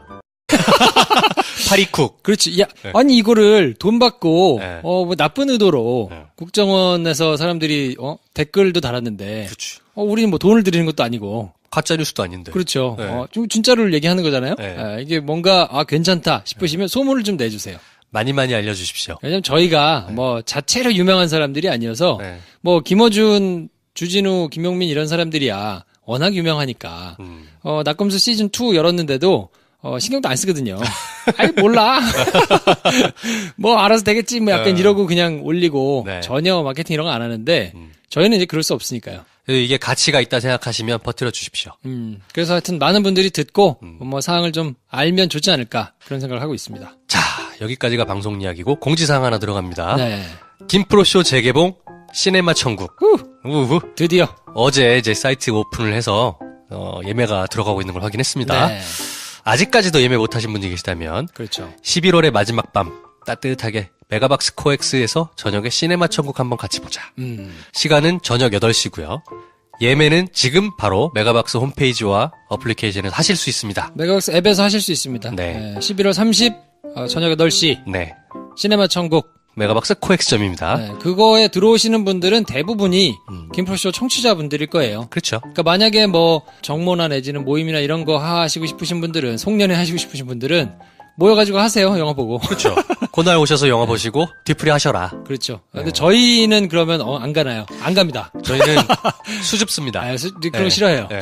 파리쿡. 그렇지. 야, 네. 아니 이거를 돈 받고 네. 뭐 나쁜 의도로 네. 국정원에서 사람들이 댓글도 달았는데 그렇지. 우리는 뭐 돈을 드리는 것도 아니고 가짜 뉴스도 아닌데. 그렇죠. 네. 좀 진짜를 얘기하는 거잖아요. 네. 이게 뭔가 괜찮다 싶으시면 소문을 좀 내주세요. 많이 알려주십시오. 왜냐면 저희가 뭐 자체로 유명한 사람들이 아니어서 네. 뭐 김어준, 주진우, 김용민 이런 사람들이야 워낙 유명하니까 낙검수 시즌 2 열었는데도 신경도 안 쓰거든요. 아이 몰라. 뭐 알아서 되겠지 뭐 약간 이러고 그냥 올리고 네. 전혀 마케팅 이런 거 안 하는데 저희는 이제 그럴 수 없으니까요. 이게 가치가 있다 생각하시면 버텨 주십시오. 그래서 하여튼 많은 분들이 듣고 뭐 사항을 좀 알면 좋지 않을까 그런 생각을 하고 있습니다. 자, 여기까지가 방송 이야기고 공지사항 하나 들어갑니다. 네. 김프로쇼 재개봉 시네마 천국. 우후. 드디어 어제 이제 사이트 오픈을 해서 예매가 들어가고 있는 걸 확인했습니다. 네. 아직까지도 예매 못하신 분이 계시다면 그렇죠. 11월의 마지막 밤 따뜻하게 메가박스 코엑스에서 저녁에 시네마 천국 한번 같이 보자. 시간은 저녁 8시고요. 예매는 지금 바로 메가박스 홈페이지와 어플리케이션에서 하실 수 있습니다. 메가박스 앱에서 하실 수 있습니다. 네. 11월 30 저녁 8시 네. 시네마 천국 메가박스 코엑스점입니다. 네, 그거에 들어오시는 분들은 대부분이 김프로쇼 청취자분들일 거예요. 그렇죠. 그러니까 만약에 뭐 정모나 내지는 모임이나 이런 거 하시고 싶으신 분들은 송년회 하시고 싶으신 분들은 모여가지고 하세요. 영화 보고. 그렇죠. 그날 오셔서 영화 보시고 뒤풀이 하셔라. 그렇죠. 근데 저희는 그러면 안 가나요? 안 갑니다. 저희는 수줍습니다. 그런 거 싫어해요. 네.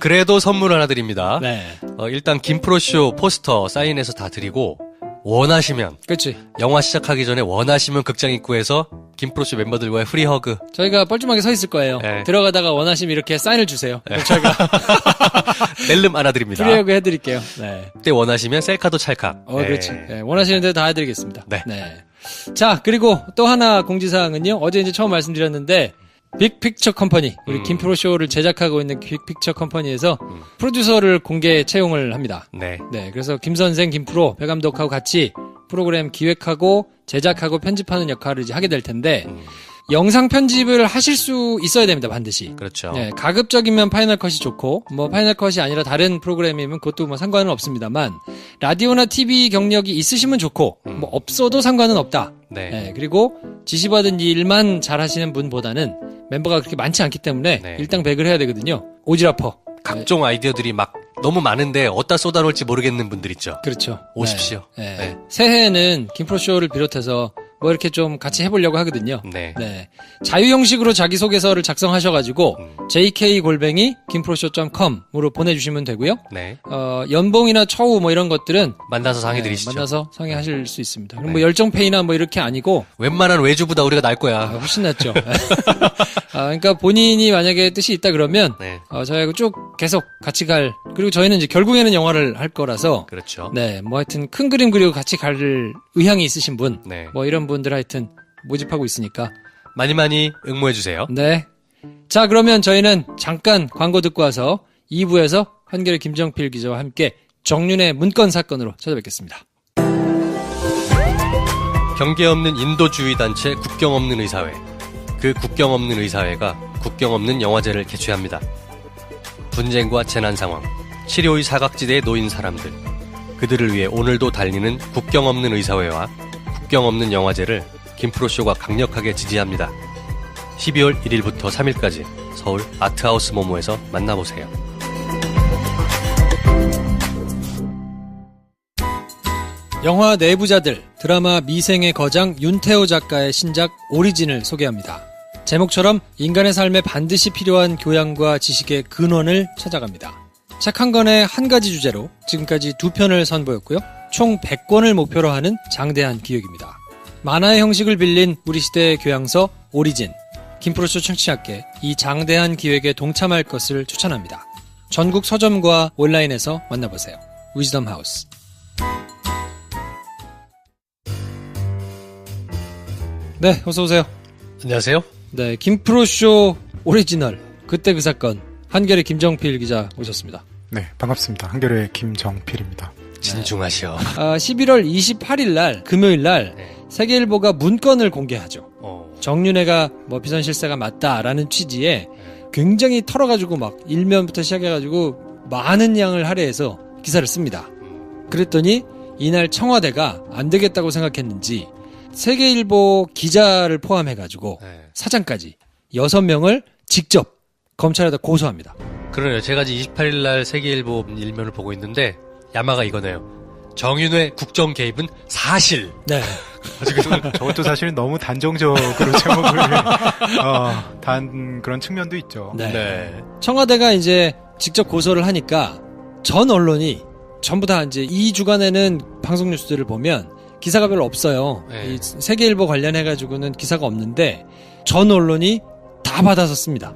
그래도 선물 하나 드립니다. 네. 일단 김프로쇼 포스터 사인해서 다 드리고 원하시면 그렇지. 영화 시작하기 전에 원하시면 극장 입구에서 김프로쇼 멤버들과의 프리 허그. 저희가 뻘쭘하게 서 있을 거예요. 네. 들어가다가 원하시면 이렇게 사인을 주세요. 그럼 저희가 낼름 안아드립니다. 프리 허그 해드릴게요. 네. 그때 원하시면 셀카도 찰칵. 그렇지. 네, 원하시는 대로 다 해드리겠습니다. 네. 자, 그리고 또 하나 공지사항은요. 어제 이제 처음 말씀드렸는데 빅픽처 컴퍼니, 우리 김프로쇼를 제작하고 있는 빅픽처 컴퍼니에서 프로듀서를 공개 채용을 합니다. 네. 그래서 김선생, 김프로, 배 감독하고 같이 프로그램 기획하고 제작하고 편집하는 역할을 이제 하게 될 텐데 영상 편집을 하실 수 있어야 됩니다, 반드시. 그렇죠. 네, 가급적이면 파이널 컷이 좋고, 뭐 파이널 컷이 아니라 다른 프로그램이면 그것도 뭐 상관은 없습니다만, 라디오나 TV 경력이 있으시면 좋고, 뭐 없어도 상관은 없다. 네. 그리고 지시받은 일만 잘 하시는 분보다는 멤버가 그렇게 많지 않기 때문에 일당백을 해야 되거든요. 오지라퍼. 각종 아이디어들이 막 너무 많은데 어디다 쏟아놓을지 모르겠는 분들 있죠. 그렇죠. 오십시오. 네. 새해에는 김프로쇼를 비롯해서 뭐 이렇게 좀 같이 해보려고 하거든요. 네. 자유 형식으로 자기소개서를 작성하셔가지고 jk@김프로쇼.com으로 보내주시면 되고요. 네. 연봉이나 처우 뭐 이런 것들은 만나서 상의드리시죠. 만나서 상의하실 수 있습니다. 그럼 뭐 열정페이나 뭐 이렇게 아니고 웬만한 외주보다 우리가 날 거야. 훨씬 낫죠. 그러니까 본인이 만약에 뜻이 있다 그러면 저희하고 쭉 계속 같이 갈, 그리고 저희는 이제 결국에는 영화를 할 거라서 그렇죠. 뭐 하여튼 큰 그림 그리고 같이 갈 의향이 있으신 분, 뭐 이런 분들 하여튼 모집하고 있으니까 많이 응모해 주세요. 네. 자, 그러면 저희는 잠깐 광고 듣고 와서 2부에서 한겨레 김정필 기자와 함께 정윤의 문건 사건으로 찾아뵙겠습니다. 경계 없는 인도주의 단체 국경 없는 의사회. 그 국경 없는 의사회가 국경 없는 영화제를 개최합니다. 분쟁과 재난 상황, 치료의 사각지대에 놓인 사람들, 그들을 위해 오늘도 달리는 국경 없는 의사회와 국경 없는 영화제를 김프로쇼가 강력하게 지지합니다. 12월 1일부터 3일까지 서울 아트하우스 모모에서 만나보세요. 영화 내부자들, 드라마 미생의 거장 윤태호 작가의 신작 오리진을 소개합니다. 제목처럼 인간의 삶에 반드시 필요한 교양과 지식의 근원을 찾아갑니다. 책 한 권에 한 가지 주제로 지금까지 2편을 선보였고요. 총 100권을 목표로 하는 장대한 기획입니다. 만화의 형식을 빌린 우리 시대의 교양서 오리진. 김프로쇼 청취자께 이 장대한 기획에 동참할 것을 추천합니다. 전국 서점과 온라인에서 만나보세요. 위즈덤 하우스. 네, 어서오세요. 안녕하세요. 네, 김프로쇼 오리지널 그때 그 사건 한겨레 김정필 기자 오셨습니다. 네, 반갑습니다. 한겨레 김정필입니다. 진중하시오. 11월 28일 날 금요일 날 세계일보가 문건을 공개하죠. 정윤회가 뭐 비선실세가 맞다라는 취지에 굉장히 털어가지고 막 일면부터 시작해가지고 많은 양을 할애해서 기사를 씁니다. 그랬더니 이날 청와대가 안 되겠다고 생각했는지 세계일보 기자를 포함해가지고 사장까지 6명을 직접 검찰에다 고소합니다. 그러네요. 제가 지금 28일 날 세계일보 일면을 보고 있는데 야마가 이거네요. 정윤회 국정 개입은 사실. 네. 저것도 사실은 너무 단정적으로 제목을 단 그런 측면도 있죠. 네. 네. 청와대가 이제 직접 고소를 하니까 전 언론이 전부 다 이제 이 주간에는 방송 뉴스들을 보면 기사가 별로 없어요. 네. 이 세계일보 관련해가지고는 기사가 없는데 전 언론이 다 받아서 씁니다.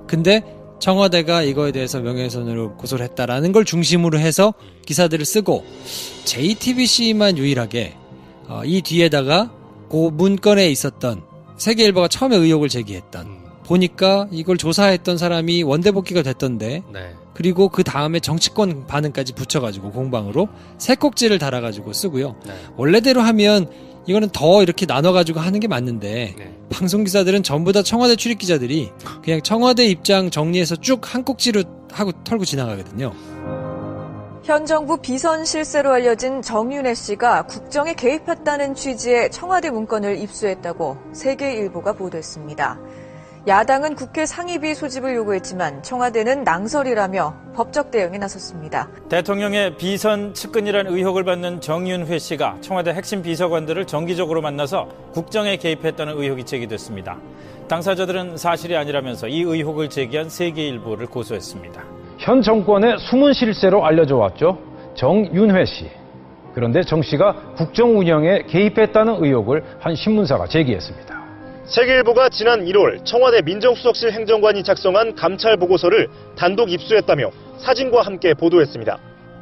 근데 청와대가 이거에 대해서 명예훼손으로 고소를 했다라는 걸 중심으로 해서 기사들을 쓰고 JTBC만 유일하게 이 뒤에다가 그 문건에 있었던 세계일보가 처음에 의혹을 제기했던 보니까 이걸 조사했던 사람이 원대복귀가 됐던데 네. 그리고 그 다음에 정치권 반응까지 붙여가지고 공방으로 세 꼭지를 달아가지고 쓰고요. 네. 원래대로 하면 이거는 더 이렇게 나눠가지고 하는 게 맞는데 네. 방송기사들은 전부 다 청와대 출입기자들이 그냥 청와대 입장 정리해서 쭉 한 꼭지로 하고 털고 지나가거든요. 현 정부 비선 실세로 알려진 정윤회 씨가 국정에 개입했다는 취지의 청와대 문건을 입수했다고 세계일보가 보도했습니다. 야당은 국회 상임위 소집을 요구했지만 청와대는 낭설이라며 법적 대응에 나섰습니다. 대통령의 비선 측근이란 의혹을 받는 정윤회 씨가 청와대 핵심 비서관들을 정기적으로 만나서 국정에 개입했다는 의혹이 제기됐습니다. 당사자들은 사실이 아니라면서 이 의혹을 제기한 세계일보를 고소했습니다. 현 정권의 숨은 실세로 알려져 왔죠. 정윤회 씨. 그런데 정 씨가 국정 운영에 개입했다는 의혹을 한 신문사가 제기했습니다. 세계일보가 지난 1월 청와대 민정수석실 행정관이 작성한 감찰 보고서를 단독 입수했다며 사진과 함께 보도했습니다.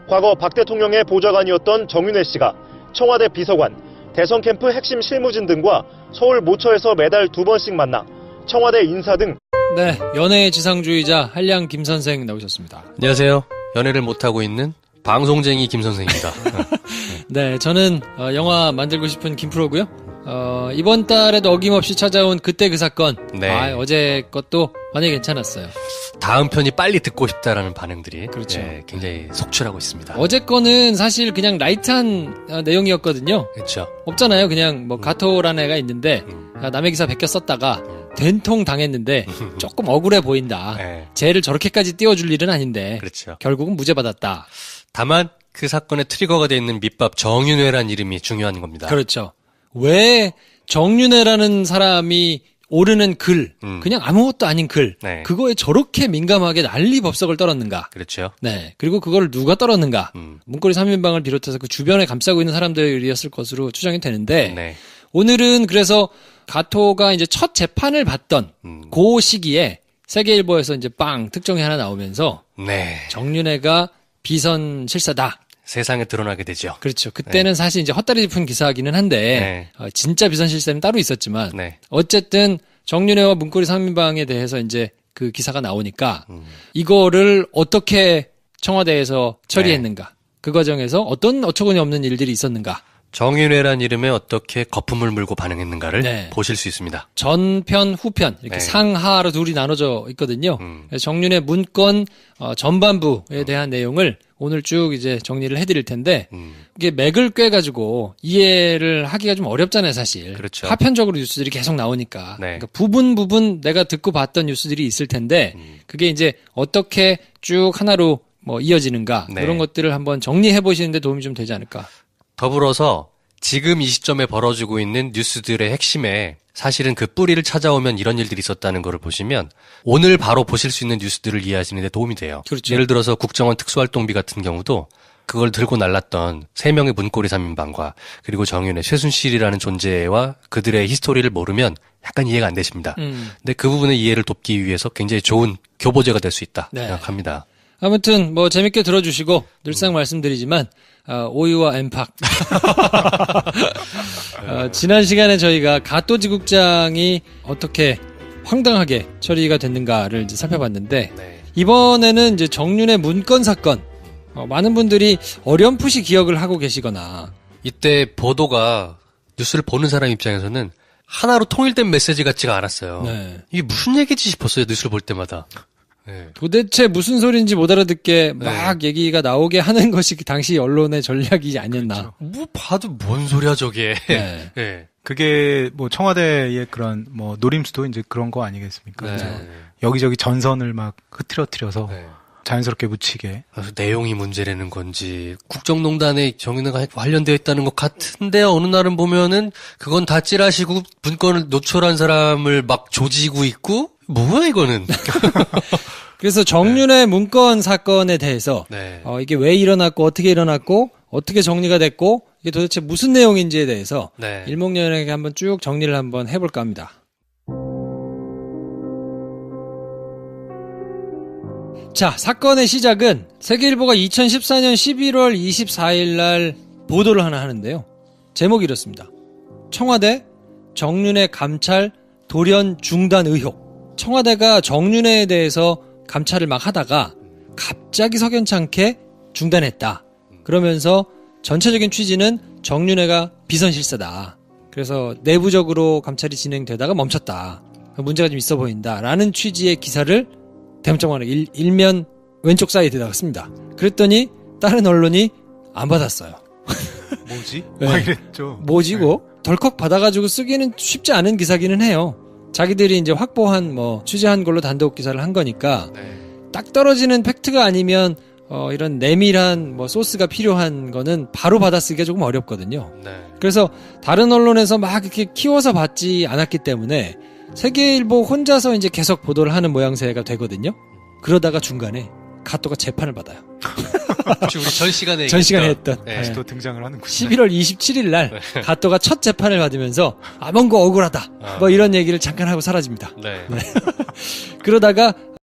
과거 박 대통령의 보좌관이었던 정윤회 씨가 청와대 비서관, 대선 캠프 핵심 실무진 등과 서울 모처에서 매달 2번씩 만나 청와대 인사 등 네, 연애의 지상주의자 한량 김 선생 나오셨습니다. 안녕하세요. 연애를 못하고 있는 방송쟁이 김 선생입니다. 네, 저는 영화 만들고 싶은 김프로고요. 이번 달에도 어김없이 찾아온 그때 그 사건. 네. 어제 것도 반응이 괜찮았어요. 다음 편이 빨리 듣고 싶다라는 반응들이 그렇죠. 굉장히 속출하고 있습니다. 어제 거는 사실 그냥 라이트한 내용이었거든요. 그렇죠. 없잖아요. 그냥 뭐 가토라는 애가 있는데 남의 기사 베껴 썼다가 된통 당했는데 조금 억울해 보인다. 네. 쟤를 저렇게까지 띄워줄 일은 아닌데 그렇죠. 결국은 무죄 받았다. 다만 그 사건의 트리거가 돼 있는 밑밥 정윤회란 이름이 중요한 겁니다. 그렇죠. 왜 정윤회라는 사람이 오르는 글, 그냥 아무것도 아닌 글, 네. 그거에 저렇게 민감하게 난리 법석을 떨었는가? 그렇죠. 네. 그리고 그걸 누가 떨었는가? 문고리 3인방을 비롯해서 그 주변에 감싸고 있는 사람들이었을 것으로 추정이 되는데, 네. 오늘은 그래서 가토가 이제 첫 재판을 받던 그 시기에 세계일보에서 이제 빵 특종이 하나 나오면서 네. 정윤회가 비선 실사다. 세상에 드러나게 되죠. 그렇죠. 그때는 사실 이제 헛다리 짚은 기사이기는 한데 진짜 비선 실세는 따로 있었지만 어쨌든 정윤회와 문고리 3인방에 대해서 이제 그 기사가 나오니까 이거를 어떻게 청와대에서 처리했는가, 그 과정에서 어떤 어처구니 없는 일들이 있었는가. 정윤회란 이름에 어떻게 거품을 물고 반응했는가를 보실 수 있습니다. 전편, 후편 이렇게 상하로 둘이 나눠져 있거든요. 그래서 정윤회 문건 전반부에 대한 내용을 오늘 쭉 이제 정리를 해드릴 텐데 이게 맥을 꿰가지고 이해를 하기가 좀 어렵잖아요, 사실. 그렇죠. 파편적으로 뉴스들이 계속 나오니까. 그러니까 부분 내가 듣고 봤던 뉴스들이 있을 텐데 그게 이제 어떻게 쭉 하나로 뭐 이어지는가 이런 것들을 한번 정리해 보시는데 도움이 좀 되지 않을까. 더불어서 지금 이 시점에 벌어지고 있는 뉴스들의 핵심에 사실은 그 뿌리를 찾아오면 이런 일들이 있었다는 걸 보시면 오늘 바로 보실 수 있는 뉴스들을 이해하시는 데 도움이 돼요. 그렇죠. 예를 들어서 국정원 특수활동비 같은 경우도 그걸 들고 날랐던 3명의 문고리 3인방과 그리고 정윤회, 최순실이라는 존재와 그들의 히스토리를 모르면 약간 이해가 안 되십니다. 근데 그 부분의 이해를 돕기 위해서 굉장히 좋은 교보제가 될 수 있다 생각합니다. 아무튼 뭐 재밌게 들어주시고 늘상 말씀드리지만 오유와 엠팍 지난 시간에 저희가 가토지국장이 어떻게 황당하게 처리가 됐는가를 이제 살펴봤는데 이번에는 이제 정윤회 문건 사건 많은 분들이 어렴풋이 기억을 하고 계시거나 이때 보도가 뉴스를 보는 사람 입장에서는 하나로 통일된 메시지 같지가 않았어요. 이게 무슨 얘기지 싶었어요, 뉴스를 볼 때마다. 도대체 무슨 소리인지 못 알아듣게 막 얘기가 나오게 하는 것이 당시 언론의 전략이지 아니었나. 그렇죠. 뭐 봐도 뭔 소리야 저게. 그게 뭐 청와대의 그런 뭐 노림수도 이제 그런 거 아니겠습니까? 여기저기 전선을 막 흐트러뜨려서 자연스럽게 묻히게. 내용이 문제라는 건지 국정농단에 정윤회가 관련되어 있다는 것 같은데 어느 날은 보면은 그건 다 찌라시고 문건을 노출한 사람을 막 조지고 있고 뭐야 이거는. 그래서 정윤회 문건 사건에 대해서 이게 왜 일어났고 어떻게 일어났고 어떻게 정리가 됐고 이게 도대체 무슨 내용인지에 대해서 일목요연하게 한번 쭉 정리를 한번 해볼까 합니다. 자, 사건의 시작은 세계일보가 2014년 11월 24일 날 보도를 하나 하는데요. 제목이 이렇습니다. 청와대 정윤회 감찰 돌연 중단 의혹. 청와대가 정윤회에 대해서 감찰을 막 하다가 갑자기 석연찮게 중단했다. 그러면서 전체적인 취지는 정윤회가 비선실세다. 그래서 내부적으로 감찰이 진행되다가 멈췄다. 문제가 좀 있어 보인다. 라는 취지의 기사를 대문짝만하게 일면 왼쪽 사이드에다가 씁니다. 그랬더니 다른 언론이 안 받았어요. 뭐지? 네. 이랬죠. 뭐지고? 덜컥 받아가지고 쓰기는 쉽지 않은 기사기는 해요. 자기들이 이제 확보한 취재한 걸로 단독 기사를 한 거니까 딱 떨어지는 팩트가 아니면 이런 내밀한 소스가 필요한 거는 바로 받아쓰기가 조금 어렵거든요. 그래서 다른 언론에서 막 이렇게 키워서 받지 않았기 때문에 세계일보 혼자서 이제 계속 보도를 하는 모양새가 되거든요. 그러다가 중간에 가토가 재판을 받아요. 우리 전 시간에 했던. 다시 또 등장을 하는군요. 11월 27일 날 가토가 첫 재판을 받으면서 뭔가 억울하다. 이런 얘기를 잠깐 하고 사라집니다. 그러다가